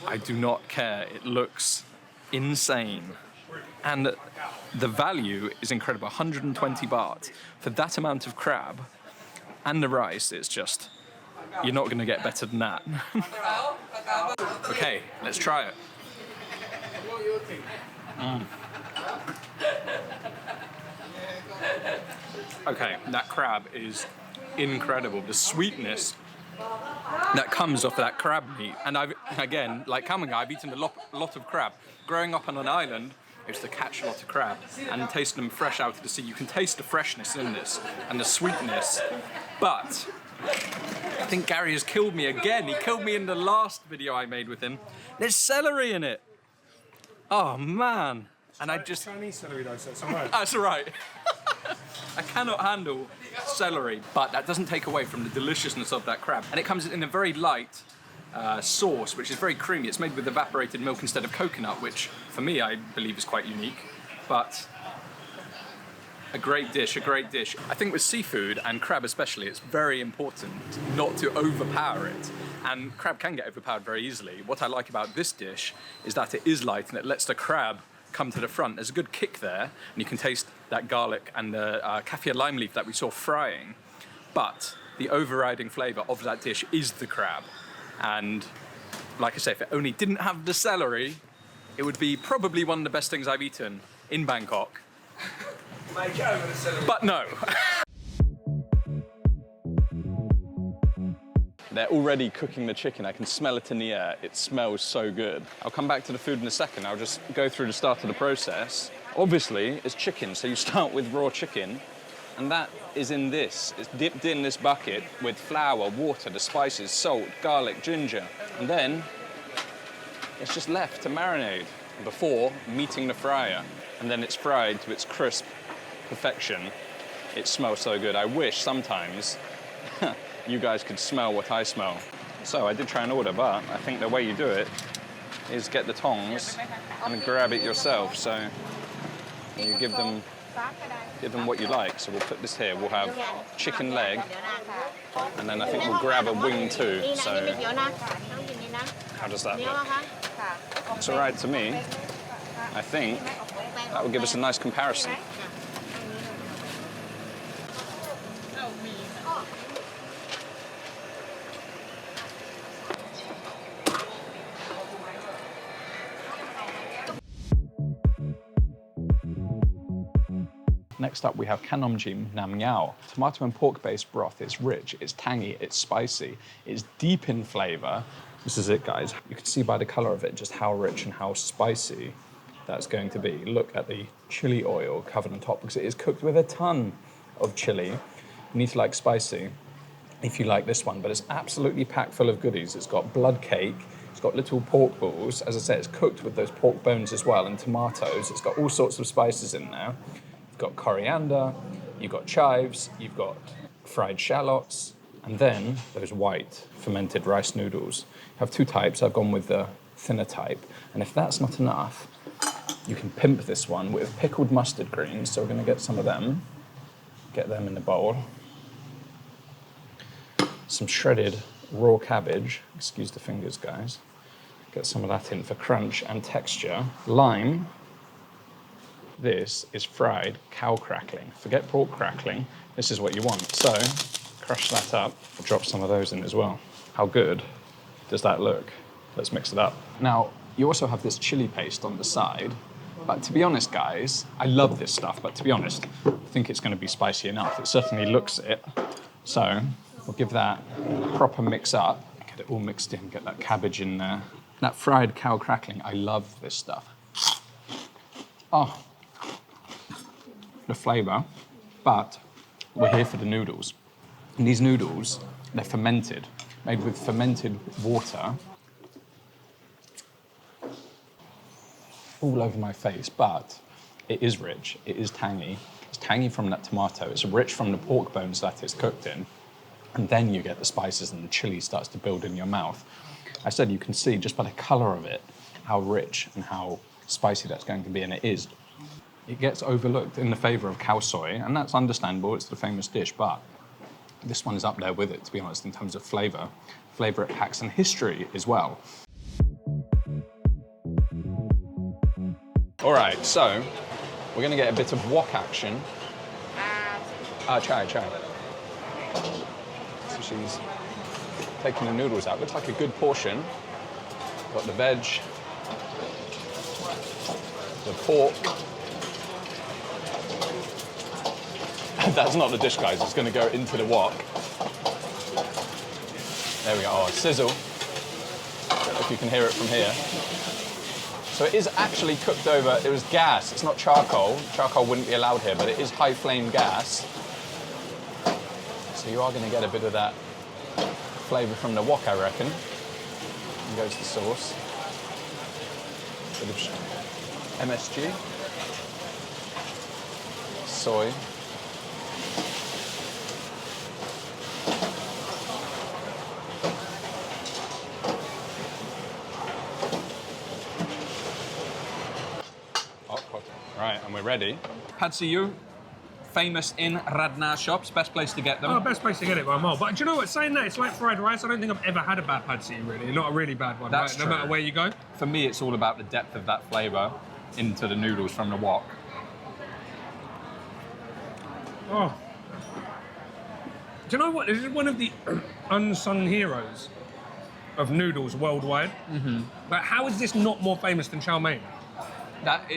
I do not care. It looks insane. And the value is incredible, 120 baht. For that amount of crab and the rice, it's just, you're not going to get better than that. Okay, let's try it. Okay, that crab is incredible. The sweetness that comes off that crab meat. And I've eaten a lot of crab. Growing up on an island, I used to catch a lot of crab and taste them fresh out of the sea. You can taste the freshness in this and the sweetness. But I think Gary has killed me again. He killed me in the last video I made with him. There's celery in it. Oh man. And I just... Chinese celery though, so it's alright. That's right. I cannot handle celery, but that doesn't take away from the deliciousness of that crab. And it comes in a very light sauce, which is very creamy. It's made with evaporated milk instead of coconut, which for me, I believe is quite unique. But a great dish, a great dish. I think with seafood, and crab especially, it's very important not to overpower it. And crab can get overpowered very easily. What I like about this dish is that it is light and it lets the crab come to the front. There's a good kick there, and you can taste that garlic and the kaffir lime leaf that we saw frying. But the overriding flavour of that dish is the crab. And like I say, if it only didn't have the celery, it would be probably one of the best things I've eaten in Bangkok. But no. They're already cooking the chicken. I can smell it in the air. It smells so good. I'll come back to the food in a second. I'll just go through the start of the process. Obviously, it's chicken, so you start with raw chicken, and that is in this. It's dipped in this bucket with flour, water, the spices, salt, garlic, ginger, and then it's just left to marinate before meeting the fryer, and then it's fried to its crisp perfection. It smells so good. I wish sometimes you guys could smell what I smell. So I did try and order, but I think the way you do it is get the tongs and grab it yourself. So you give them what you like. So we'll put this here. We'll have chicken leg, and then I think we'll grab a wing too. So how does that look? It's all right to me. I think that will give us a nice comparison. Next up, we have Kanomjim Nam Ngao. Tomato and pork-based broth. It's rich, it's tangy, it's spicy, it's deep in flavor. This is it, guys. You can see by the color of it just how rich and how spicy that's going to be. Look at the chili oil covered on top because it is cooked with a ton of chili. You need to like spicy if you like this one, but it's absolutely packed full of goodies. It's got blood cake, it's got little pork balls. As I said, it's cooked with those pork bones as well and tomatoes. It's got all sorts of spices in there. Got coriander, you've got chives, you've got fried shallots, and then those white fermented rice noodles. You have two types. I've gone with the thinner type, and if that's not enough, you can pimp this one with pickled mustard greens. So we're going to get some of them, get them in the bowl. Some shredded raw cabbage. Excuse the fingers, guys. Get some of that in for crunch and texture. Lime. This is fried cow crackling. Forget pork crackling, this is what you want. So, crush that up, drop some of those in as well. How good does that look? Let's mix it up. Now, you also have this chili paste on the side, but to be honest, guys, I love this stuff, but to be honest, I think it's gonna be spicy enough. It certainly looks it. So, we'll give that a proper mix up, get it all mixed in, get that cabbage in there. That fried cow crackling, I love this stuff. Oh. The flavor, but we're here for the noodles. And these noodles, they're fermented, made with fermented water. All over my face, but it is rich, it is tangy. It's tangy from that tomato, it's rich from the pork bones that it's cooked in. And then you get the spices and the chili starts to build in your mouth. I said you can see just by the color of it, how rich and how spicy that's going to be, and it is. It gets overlooked in the favor of Khao Soi, and that's understandable, it's the famous dish, but this one is up there with it, to be honest, in terms of flavor. Flavor it packs, and history as well. All right, so we're gonna get a bit of wok action. Chai. So she's taking the noodles out. Looks like a good portion. Got the veg, the pork. That's not the dish, guys. It's going to go into the wok. There we go. Oh, sizzle. Don't know if you can hear it from here. So it is actually cooked over. It was gas. It's not charcoal. Charcoal wouldn't be allowed here, but it is high flame gas. So you are going to get a bit of that flavour from the wok, I reckon. And goes the sauce. Bit of MSG. Soy. Right, and we're ready. Pad See Ew, famous in Radna shops, best place to get them. Oh, best place to get it by a mile. But do you know what? Saying that, it's like fried rice. I don't think I've ever had a bad pad see ew, really. Not a really bad one, That's right? No true. matter where you go. For me, it's all about the depth of that flavour into the noodles from the wok. Oh. Do you know what? This is one of the unsung heroes of noodles worldwide. Mm-hmm. But how is this not more famous than chow mein?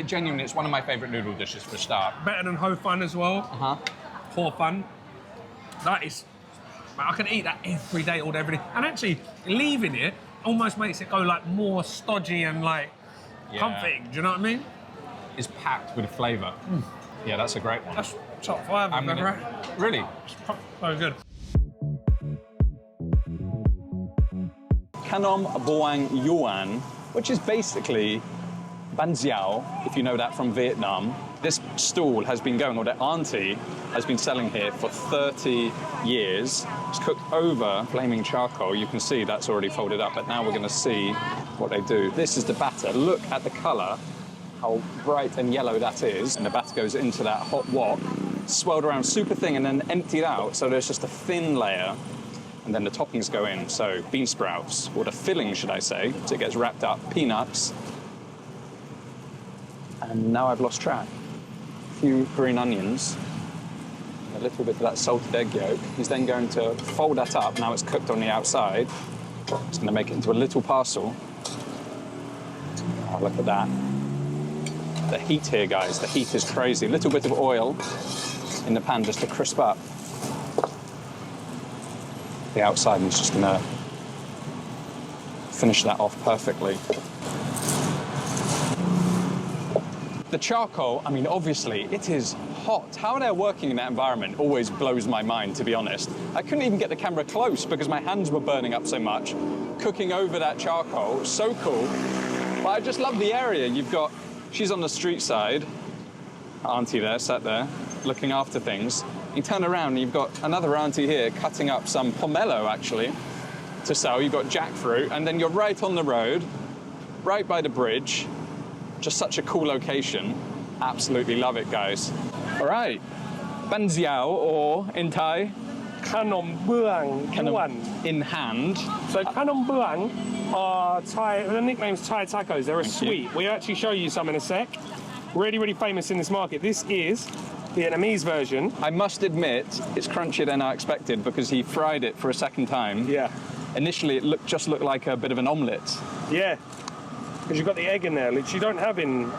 Genuinely, it's one of my favourite noodle dishes for a start. Better than ho fun as well. Uh-huh. Ho fun. That is Like, I can eat that every day, all day, every day. And actually, leaving it almost makes it go like more stodgy and like comforting. Do you know what I mean? It's packed with flavour. Yeah, that's a great one. That's top 5 I've ever had. Really? So good. Kanom Boang Yuan, which is basically ban xiao, if you know that from Vietnam. This stall has been going, or their auntie has been selling here for 30 years. It's cooked over flaming charcoal. You can see that's already folded up, but now we're going to see what they do. This is the batter. Look at the colour, how bright and yellow that is. And the batter goes into that hot wok, swirled around super thin and then emptied out, so there's just a thin layer. And then the toppings go in, so bean sprouts, or the filling, should I say. So it gets wrapped up, peanuts. And now I've lost track. A few green onions, a little bit of that salted egg yolk. He's then going to fold that up. Now it's cooked on the outside. He's going to make it into a little parcel. Oh, look at that. The heat here, guys, the heat is crazy. A little bit of oil in the pan just to crisp up the outside, and he's just going to finish that off perfectly. The charcoal, I mean, obviously, it is hot. How they're working in that environment always blows my mind, to be honest. I couldn't even get the camera close because my hands were burning up so much, cooking over that charcoal. So cool. But I just love the area. You've got, she's on the street side, auntie there, sat there, looking after things. You turn around and you've got another auntie here cutting up some pomelo, actually, to sell. You've got jackfruit, and then you're right on the road, right by the bridge. Just such a cool location. Absolutely love it, guys. All right, ban xiao, or in Thai, Kanom Buang Yuan. in hand. So Kanom Buang are Thai, the nickname's Thai tacos. They're a sweet. We'll actually show you some in a sec. Really, really famous in this market. This is Vietnamese version. I must admit, it's crunchier than I expected because he fried it for a second time. Yeah. Initially, it just looked like a bit of an omelette. Yeah. Because you've got the egg in there, which you don't have in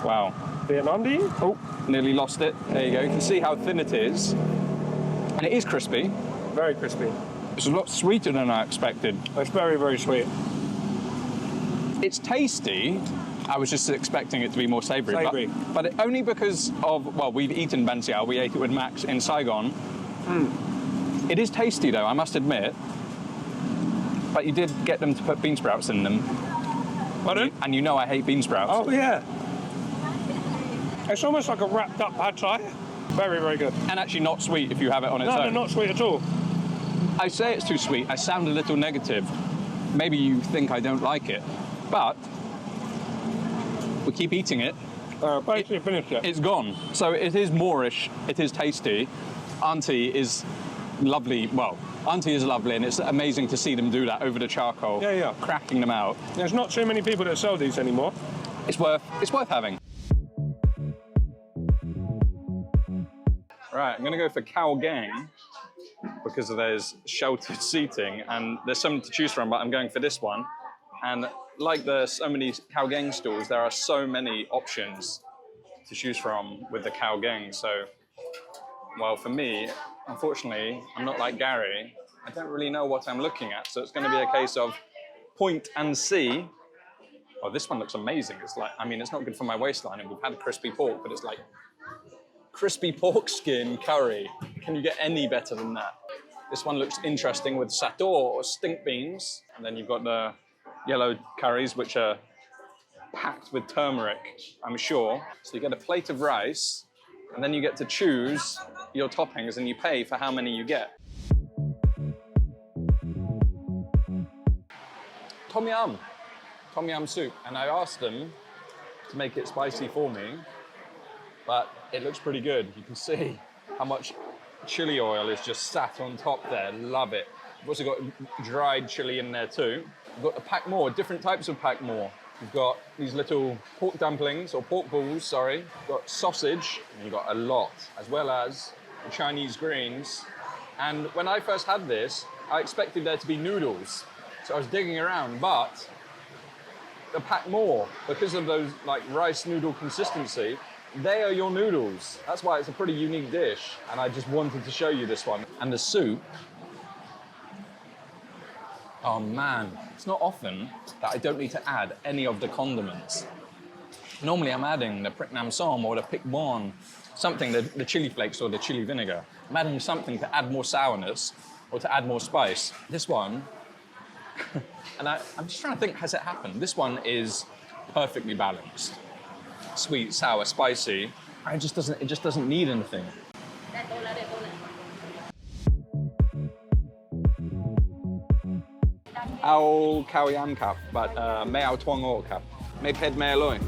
Wow. Vietnam, do you? Oh, nearly lost it. There you go. You can see how thin it is. And it is crispy. Very crispy. It's a lot sweeter than I expected. It's very, very sweet. It's tasty. I was just expecting it to be more savoury. Savoury. But only because of, well, we've eaten ban xiao. We ate it with Max in Saigon. It is tasty, though, I must admit. But you did get them to put bean sprouts in them. Pardon? And you know I hate bean sprouts. Oh, yeah. It's almost like a wrapped up pad thai. Very, very good. And actually not sweet if you have it on its No, own. they're not sweet at all. I say it's too sweet. I sound a little negative. Maybe you think I don't like it. But we keep eating it. Basically finished it. It's gone. So it is Moorish. It is tasty. Auntie is lovely. Well, Auntie is lovely, and it's amazing to see them do that over the charcoal. Yeah, yeah. Cracking them out. There's not too many people that sell these anymore. It's worth having. Right, I'm going to go for Khao Gang because there's sheltered seating and there's something to choose from, but I'm going for this one. And like there's so many Khao Gang stalls, there are so many options to choose from with the Khao Gang. So, well, for me, unfortunately, I'm not like Gary. I don't really know what I'm looking at, so it's going to be a case of point and see. Oh, this one looks amazing. It's like, I mean, it's not good for my waistline, and we've had crispy pork, but it's like crispy pork skin curry. Can you get any better than that? This one looks interesting with sator or stink beans. And then you've got the yellow curries, which are packed with turmeric, I'm sure. So you get a plate of rice, and then you get to choose your toppings, and you pay for how many you get. Tom yum soup. And I asked them to make it spicy for me, but it looks pretty good. You can see how much chili oil is just sat on top there. Love it. We've also got dried chili in there too. We've got the pak more, different types of pak more. We've got these little pork dumplings, or pork balls, sorry. We've got sausage, and you've got a lot, as well as the Chinese greens. And when I first had this, I expected there to be noodles. So I was digging around, but the pak more, because of those like rice noodle consistency, they are your noodles. That's why it's a pretty unique dish. And I just wanted to show you this one. And the soup Oh man, it's not often that I don't need to add any of the condiments. Normally I'm adding the Prick Nam Som or the Pic Bon, something, the chili flakes or the chili vinegar. I'm adding something to add more sourness or to add more spice. This one, and I'm just trying to think, has it happened? This one is perfectly balanced. Sweet, sour, spicy. It just doesn't need anything. Ao khao yam kap, but may ao twang o kap. May ped may aloy.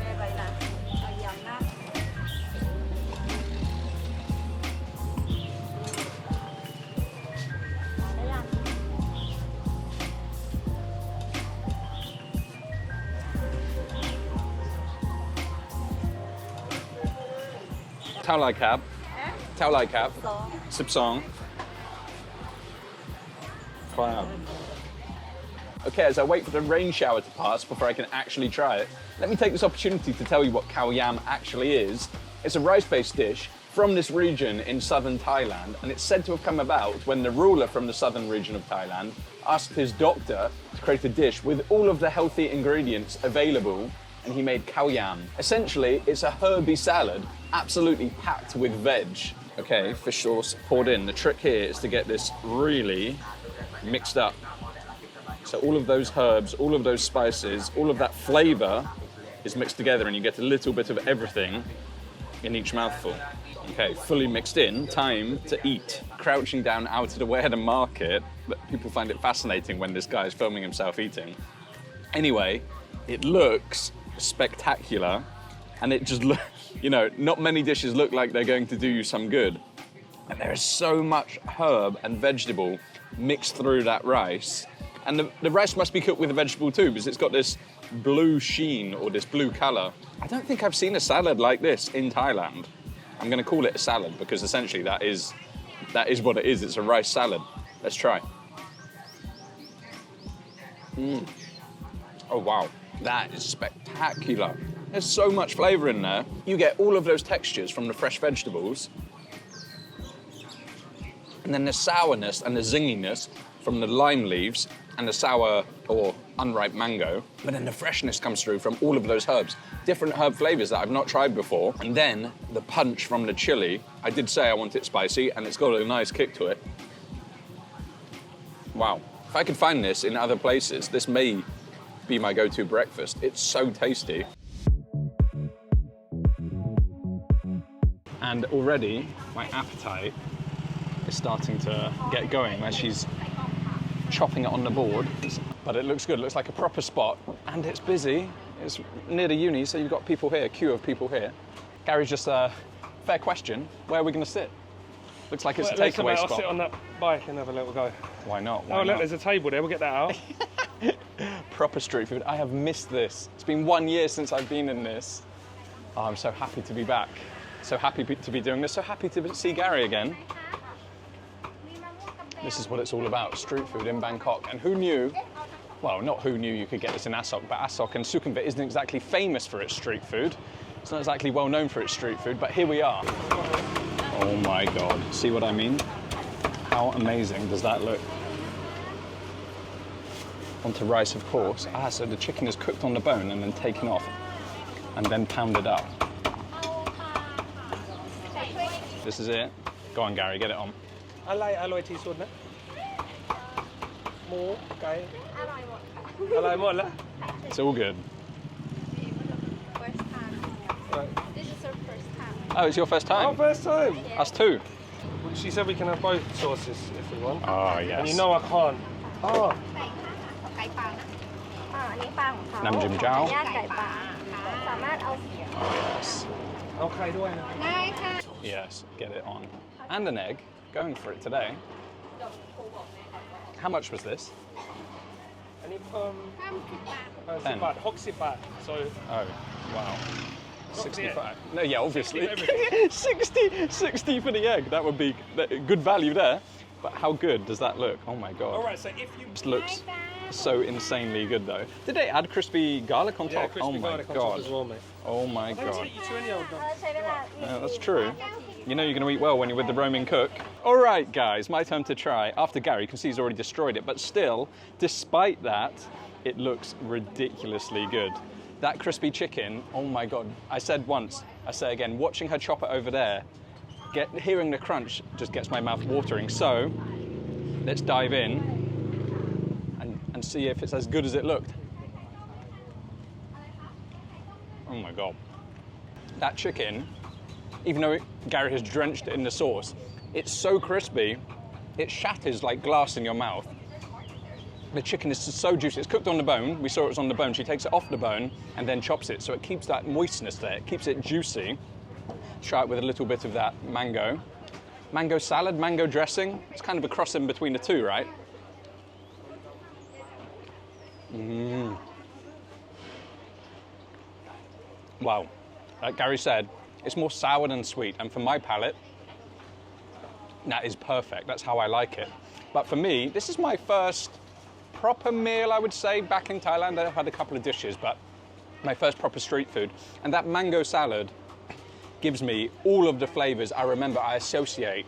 Tao lai kap. Tao lai kap. 12. Wow. Okay, as I wait for the rain shower to pass before I can actually try it, let me take this opportunity to tell you what khao yam actually is. It's a rice-based dish from this region in southern Thailand, and it's said to have come about when the ruler from the southern region of Thailand asked his doctor to create a dish with all of the healthy ingredients available, and he made khao yam. Essentially, it's a herby salad, absolutely packed with veg. Okay, fish sauce poured in. The trick here is to get this really mixed up. So all of those herbs, all of those spices, all of that flavor is mixed together and you get a little bit of everything in each mouthful. Okay, fully mixed in, time to eat. Crouching down out of the way at a market, but people find it fascinating when this guy is filming himself eating. Anyway, it looks spectacular and it just not many dishes look like they're going to do you some good. And there is so much herb and vegetable mixed through that rice. And the rice must be cooked with the vegetable too, because it's got this blue sheen or this blue color. I don't think I've seen a salad like this in Thailand. I'm going to call it a salad because essentially that is what it is. It's a rice salad. Let's try. Oh wow, that is spectacular. There's so much flavor in there. You get all of those textures from the fresh vegetables, and then the sourness and the zinginess from the lime leaves and the sour or unripe mango, but then the freshness comes through from all of those herbs. Different herb flavors that I've not tried before, and then the punch from the chili. I did say I want it spicy, and it's got a nice kick to it. Wow. If I could find this in other places, this may be my go-to breakfast. It's so tasty. And already, my appetite is starting to get going as she's chopping it on the board, but it looks good. It looks like a proper spot, and it's busy. It's near the uni, so you've got people here, a queue of people here. Gary's just a fair question. Where are we going to sit? Looks like it's a takeaway spot. I'll sit on that bike and have a little go. Why not? Why not? Look, there's a table there. We'll get that out. Proper street food. I have missed this. It's been 1 year since I've been in this. Oh, I'm so happy to be back. So happy to be doing this. So happy to see Gary again. This is what it's all about, street food in Bangkok. And who knew, well, not who knew you could get this in Asok, but Asok and Sukhumvit isn't exactly famous for its street food. It's not exactly well known for its street food, but here we are. Oh my God, see what I mean? How amazing does that look? Onto rice, of course. Ah, so the chicken is cooked on the bone and then taken off and then pounded up. This is it. Go on, Gary, get it on. อะไรอร่อยที่สุดนะหมูไก่อร่อยหมดแล้ว It's all good. First time. This is our first time. Oh, it's your first time? Oh, first time. Us too. She said we can have both sauces if we want. Oh, yes. And you know I can't. Oh. ไก่ปลานะอันนี้ปลาของเขา น้ำจิ้มเจ้า ย่างไก่ปลาสามารถเอา Oh, yes. เอาไข่ด้วยนะ ได้ค่ะ Yes, get it on. And an egg. Going for it today. How much was this? อันนี้ 50 บาท 10 บาท60 บาท so Oh, wow. 65. No, yeah, obviously. 60 60 for the egg. That would be good value there. But how good does that look? Oh my God. All right, so if you... It looks So insanely good though. Did they add crispy garlic on top? Oh my god. as well, mate. Oh my god. You to any old Yeah, that's true. You know you're going to eat well when you're with the roaming cook. All right, guys, my turn to try. After Gary, you can see he's already destroyed it, but still, despite that, it looks ridiculously good. That crispy chicken, oh my god. I said once, I say again, watching her chop it over there, hearing the crunch just gets my mouth watering. So, let's dive in and see if it's as good as it looked. Oh my god. That chicken, even though Gary has drenched it in the sauce, it's so crispy, it shatters like glass in your mouth. The chicken is so juicy. It's cooked on the bone. We saw it was on the bone. She takes it off the bone and then chops it, so it keeps that moistness there. It keeps it juicy. Try it with a little bit of that mango. Mango salad, mango dressing. It's kind of a cross in between the two, right? Wow. Like Gary said, it's more sour than sweet, and for my palate, that is perfect. That's how I like it. But for me, this is my first proper meal, I would say, back in Thailand. I've had a couple of dishes, but my first proper street food. And that mango salad gives me all of the flavors I remember I associate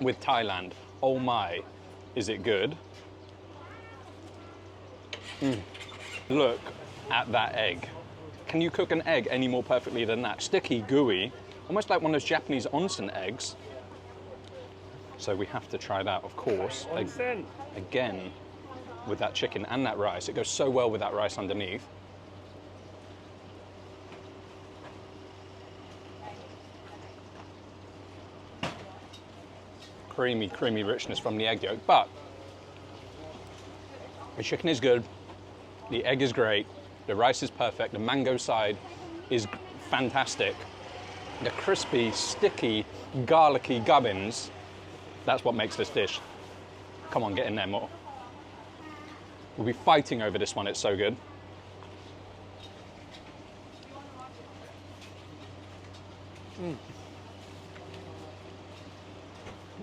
with Thailand. Oh my, is it good? Look at that egg. Can you cook an egg any more perfectly than that? Sticky, gooey, almost like one of those Japanese onsen eggs. So we have to try that, of course. Onsen. Again, with that chicken and that rice. It goes so well with that rice underneath. Creamy, creamy richness from the egg yolk, but the chicken is good, the egg is great, the rice is perfect, the mango side is fantastic. The crispy, sticky, garlicky gubbins, that's what makes this dish. Come on, get in there more. We'll be fighting over this one, it's so good.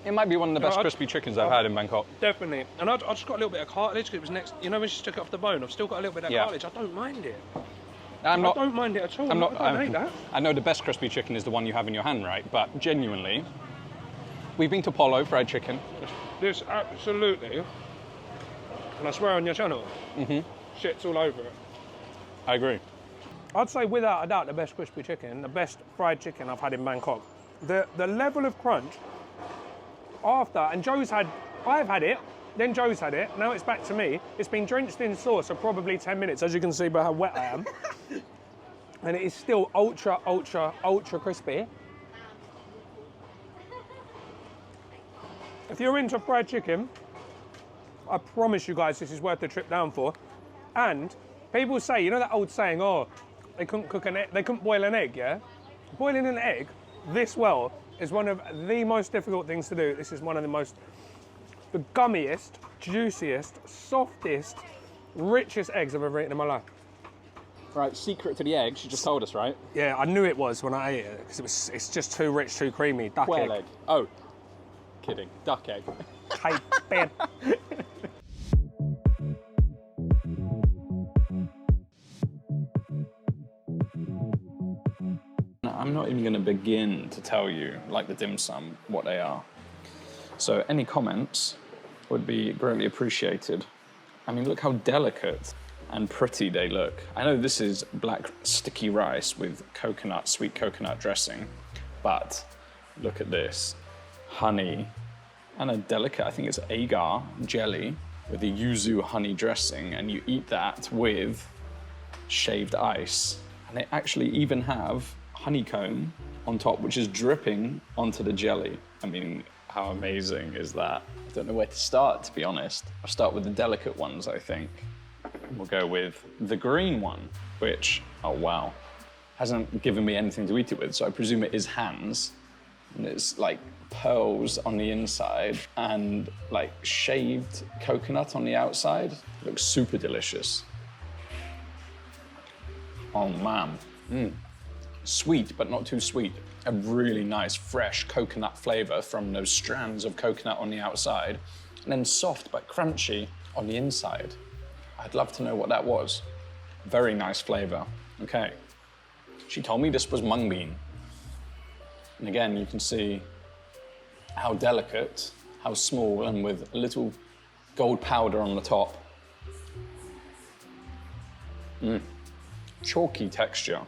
It might be one of the best crispy chickens I've had in Bangkok. Definitely. And I just got a little bit of cartilage because it was next, you know, when she took it off the bone, I've still got a little bit of that cartilage. I don't mind it. I don't mind it at all. I hate that. I know the best crispy chicken is the one you have in your hand, right? But genuinely, we've been to Polo fried chicken. This absolutely, and I swear on your channel, shit's all over it. I agree. I'd say without a doubt the best crispy chicken, the best fried chicken I've had in Bangkok. The level of crunch after, and I've had it, then Joe's had it, now it's back to me. It's been drenched in sauce for probably 10 minutes, as you can see by how wet I am. And it is still ultra, ultra, ultra crispy. If you're into fried chicken, I promise you guys this is worth the trip down for. And people say, you know that old saying, oh, they couldn't cook an egg, they couldn't boil an egg, yeah? Boiling an egg this well is one of the most difficult things to do. This is one of the gummiest, juiciest, softest, richest eggs I've ever eaten in my life. Right, secret to the egg, she just told us, right? Yeah, I knew it was when I ate it, because it's just too rich, too creamy. Duck Quail egg. egg. Oh, kidding. Duck egg. Crepe. I'm not even going to begin to tell you, like the dim sum, what they are. So any comments would be greatly appreciated. I mean, look how delicate and pretty they look. I know this is black sticky rice with coconut, sweet coconut dressing, but look at this. Honey and a delicate, I think it's agar jelly with a yuzu honey dressing, and you eat that with shaved ice. And they actually even have honeycomb on top, which is dripping onto the jelly. I mean, how amazing is that? I don't know where to start, to be honest. I'll start with the delicate ones, I think. We'll go with the green one, which, oh wow, hasn't given me anything to eat it with, so I presume it is hands. And it's like pearls on the inside and like shaved coconut on the outside. It looks super delicious. Oh man. Sweet, but not too sweet. A really nice, fresh coconut flavor from those strands of coconut on the outside, and then soft but crunchy on the inside. I'd love to know what that was. Very nice flavor. Okay. She told me this was mung bean. And again, you can see how delicate, how small, and with a little gold powder on the top. Chalky texture.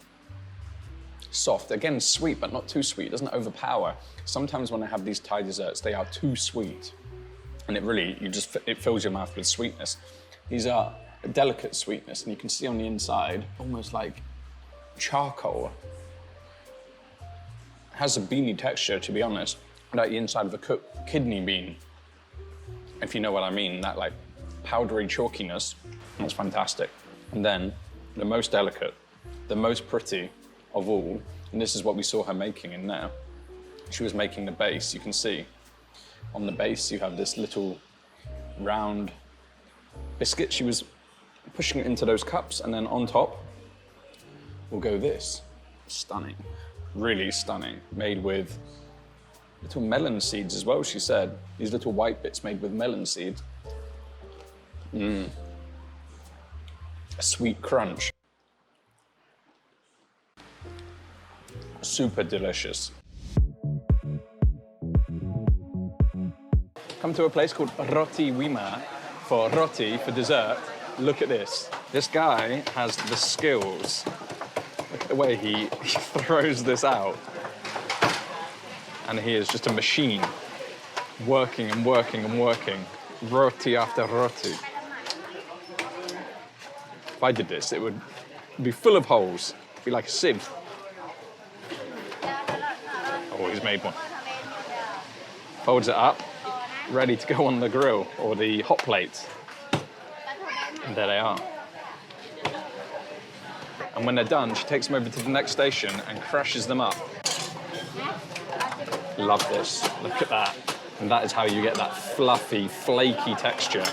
Soft, again sweet, but not too sweet, it doesn't overpower. Sometimes when I have these Thai desserts, they are too sweet. And it really, it fills your mouth with sweetness. These are a delicate sweetness, and you can see on the inside, almost like charcoal. It has a beany texture, to be honest, like the inside of a cooked kidney bean. If you know what I mean, that like powdery chalkiness, that's fantastic. And then the most delicate, the most pretty of all, and this is what we saw her making in there. She was making the base, you can see. On the base, you have this little round biscuit. She was pushing it into those cups, and then on top will go this. Stunning, really stunning. Made with little melon seeds as well, she said. These little white bits made with melon seeds. A sweet crunch. Super delicious. Come to a place called Roti Wima for roti, for dessert. Look at this. This guy has the skills. Look at the way he throws this out. And he is just a machine, working and working and working, roti after roti. If I did this, it would be full of holes. It'd be like a sieve. Oh, he's made one. Folds it up, ready to go on the grill or the hot plate. And there they are. And when they're done, she takes them over to the next station and crushes them up. Love this. Look at that. And that is how you get that fluffy, flaky texture.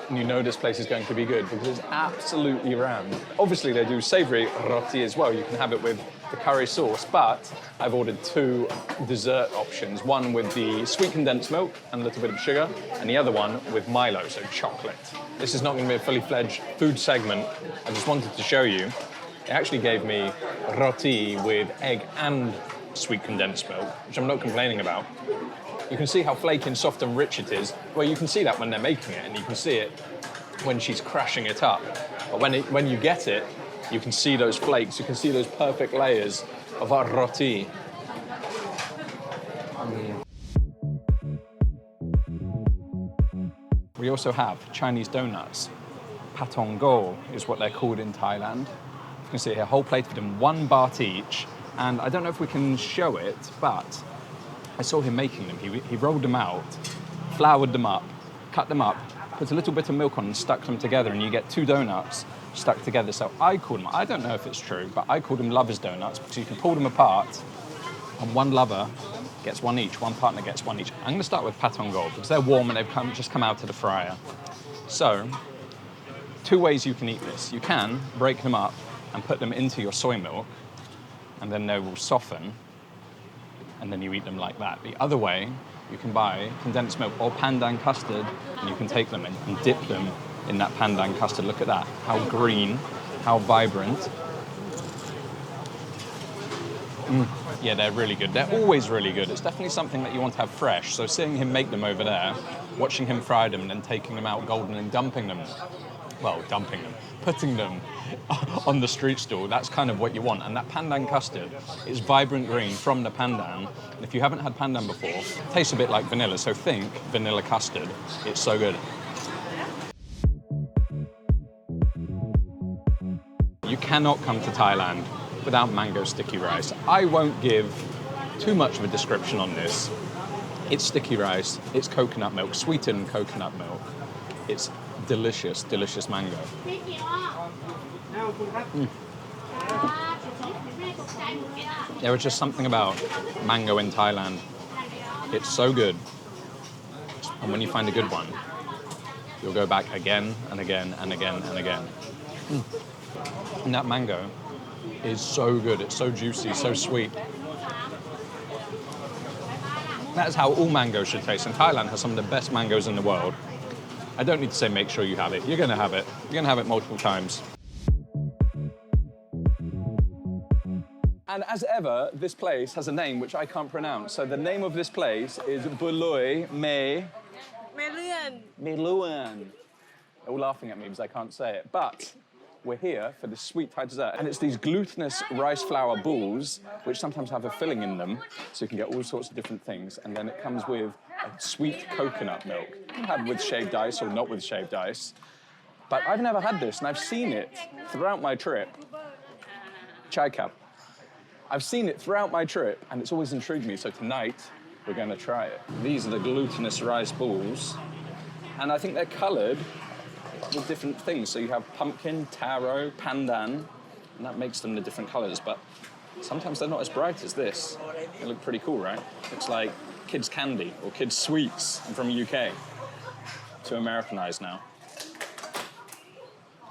And you know this place is going to be good because it's absolutely round. Obviously, they do savory roti as well. You can have it with the curry sauce, but I've ordered 2 dessert options. One with the sweet condensed milk and a little bit of sugar, and the other one with Milo, so chocolate. This is not going to be a fully fledged food segment. I just wanted to show you. They actually gave me roti with egg and sweet condensed milk, which I'm not complaining about. You can see how flaky and soft and rich it is. Well, you can see that when they're making it, and you can see it when she's crashing it up. But when you get it, you can see those flakes, you can see those perfect layers of our roti. We also have Chinese donuts. Patong go is what they're called in Thailand. You can see here, a whole plate of them, 1 baht each. And I don't know if we can show it, but I saw him making them. He rolled them out, floured them up, cut them up, put a little bit of milk on and stuck them together, and you get 2 donuts stuck together. So I call them, I don't know if it's true, but I call them lovers' donuts because you can pull them apart and one lover gets one each, one partner gets one each. I'm going to start with Patong Go because they're warm and they've just come out of the fryer. So, 2 ways you can eat this. You can break them up and put them into your soy milk, and then they will soften, and then you eat them like that. The other way, you can buy condensed milk or pandan custard, and you can take them and dip them in that pandan custard. Look at that, how green, how vibrant. Yeah, they're really good. They're always really good. It's definitely something that you want to have fresh. So seeing him make them over there, watching him fry them and then taking them out golden and putting them on the street stall, that's kind of what you want. And that pandan custard is vibrant green from the pandan. And if you haven't had pandan before, it tastes a bit like vanilla, so think vanilla custard. It's so good. You cannot come to Thailand without mango sticky rice. I won't give too much of a description on this. It's sticky rice, it's coconut milk, sweetened coconut milk. It's delicious, delicious mango. There was just something about mango in Thailand. It's so good. And when you find a good one, you'll go back again and again and again and again. And that mango is so good. It's so juicy, so sweet. That's how all mangoes should taste. And Thailand has some of the best mangoes in the world. I don't need to say make sure you have it. You're going to have it. You're going to have it multiple times. And as ever, this place has a name which I can't pronounce. So the name of this place is Buloi Meluan. They're all laughing at me because I can't say it. But we're here for this sweet Thai dessert. And it's these glutinous rice flour balls, which sometimes have a filling in them. So you can get all sorts of different things. And then it comes with a sweet coconut milk. You can have with shaved ice or not with shaved ice. But I've never had this, and I've seen it throughout my trip. Chai cup. I've seen it throughout my trip, and it's always intrigued me. So tonight, we're going to try it. These are the glutinous rice balls. And I think they're coloured with different things. So you have pumpkin, taro, pandan, and that makes them the different colours. But sometimes they're not as bright as this. They look pretty cool, right? Looks like kids' candy or kids' sweets. I'm from the UK. Too Americanized now.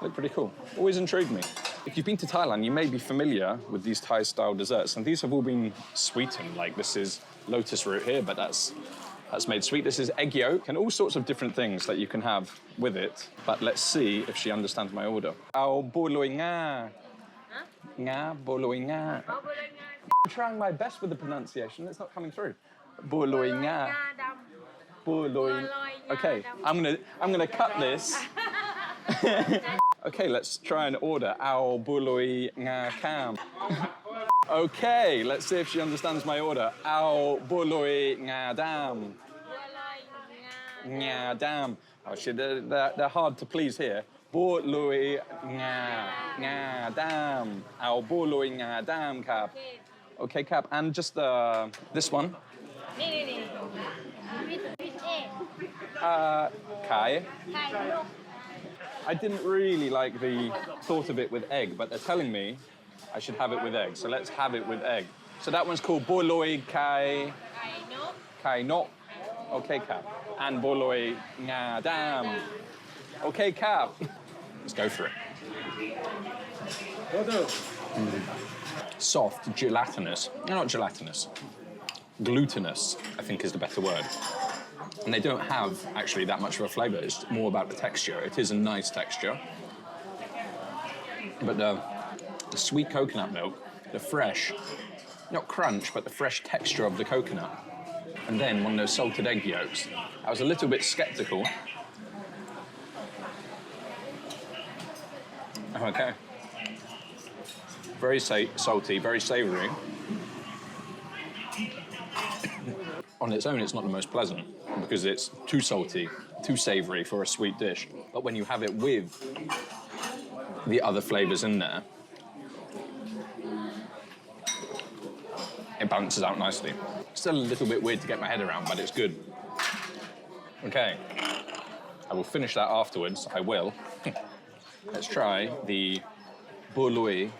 Look pretty cool. Always intrigued me. If you've been to Thailand, you may be familiar with these Thai-style desserts, and these have all been sweetened. Like this is lotus root here, but that's made sweet. This is egg yolk and all sorts of different things that you can have with it. But let's see if she understands my order. Ao boloi nga. Nga boloi nga. I'm trying my best with the pronunciation. It's not coming through. Boloi nga. Boloi. Okay, I'm gonna cut this. Okay, let's try and order Ao boloi nga kam. Okay, let's see if she understands my order. Ao boloi nga dam. Nga dam. Oh, they're hard to please here. Boloi nga dam. Ao boloi nga dam kap. Okay, Cap. And just this one. Kai. I didn't really like the thought of it with egg, but they're telling me I should have it with egg. So let's have it with egg. So that one's called boloi kai. Kai no. Okay, Cap. And boloi nga dam. Okay, Cap. Let's go for it. Soft, gelatinous. No, not gelatinous. Glutinous, I think is the better word. And they don't have actually that much of a flavour. It's more about the texture. It is a nice texture. But the sweet coconut milk, the fresh, not crunch, but the fresh texture of the coconut. And then one of those salted egg yolks. I was a little bit sceptical. Okay. Very salty, very savoury. On its own, it's not the most pleasant because it's too salty, too savoury for a sweet dish. But when you have it with the other flavours in there, it balances out nicely. Still a little bit weird to get my head around, but it's good. Okay, I will finish that afterwards, I will. Let's try the boloi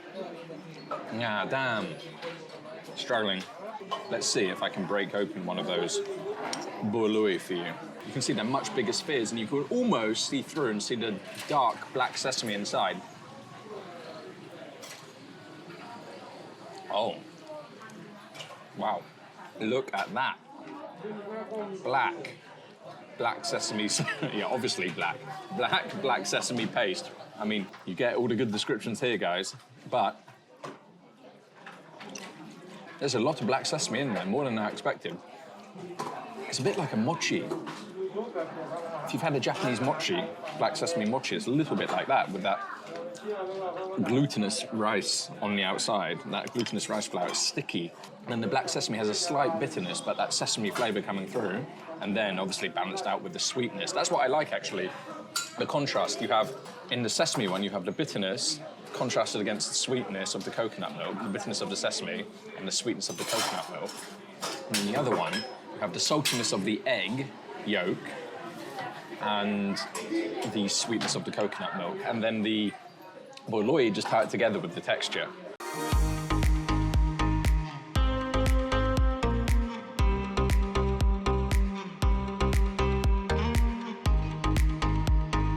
nga dam. Struggling. Let's see if I can break open one of those boloi for you. You can see they're much bigger spheres, and you can almost see through and see the dark black sesame inside. Oh. Wow. Look at that. Black sesame, yeah, obviously black. Black sesame paste. I mean, you get all the good descriptions here, guys, but there's a lot of black sesame in there, more than I expected. It's a bit like a mochi. If you've had a Japanese mochi, black sesame mochi, it's a little bit like that, with that glutinous rice on the outside. That glutinous rice flour is sticky. And then the black sesame has a slight bitterness, but that sesame flavour coming through, and then obviously balanced out with the sweetness. That's what I like, actually. The contrast you have in the sesame one, you have the bitterness contrasted against the sweetness of the coconut milk, the bitterness of the sesame, and the sweetness of the coconut milk. And in the other one, you have the saltiness of the egg yolk and the sweetness of the coconut milk, and then the boloi just tie it together with the texture.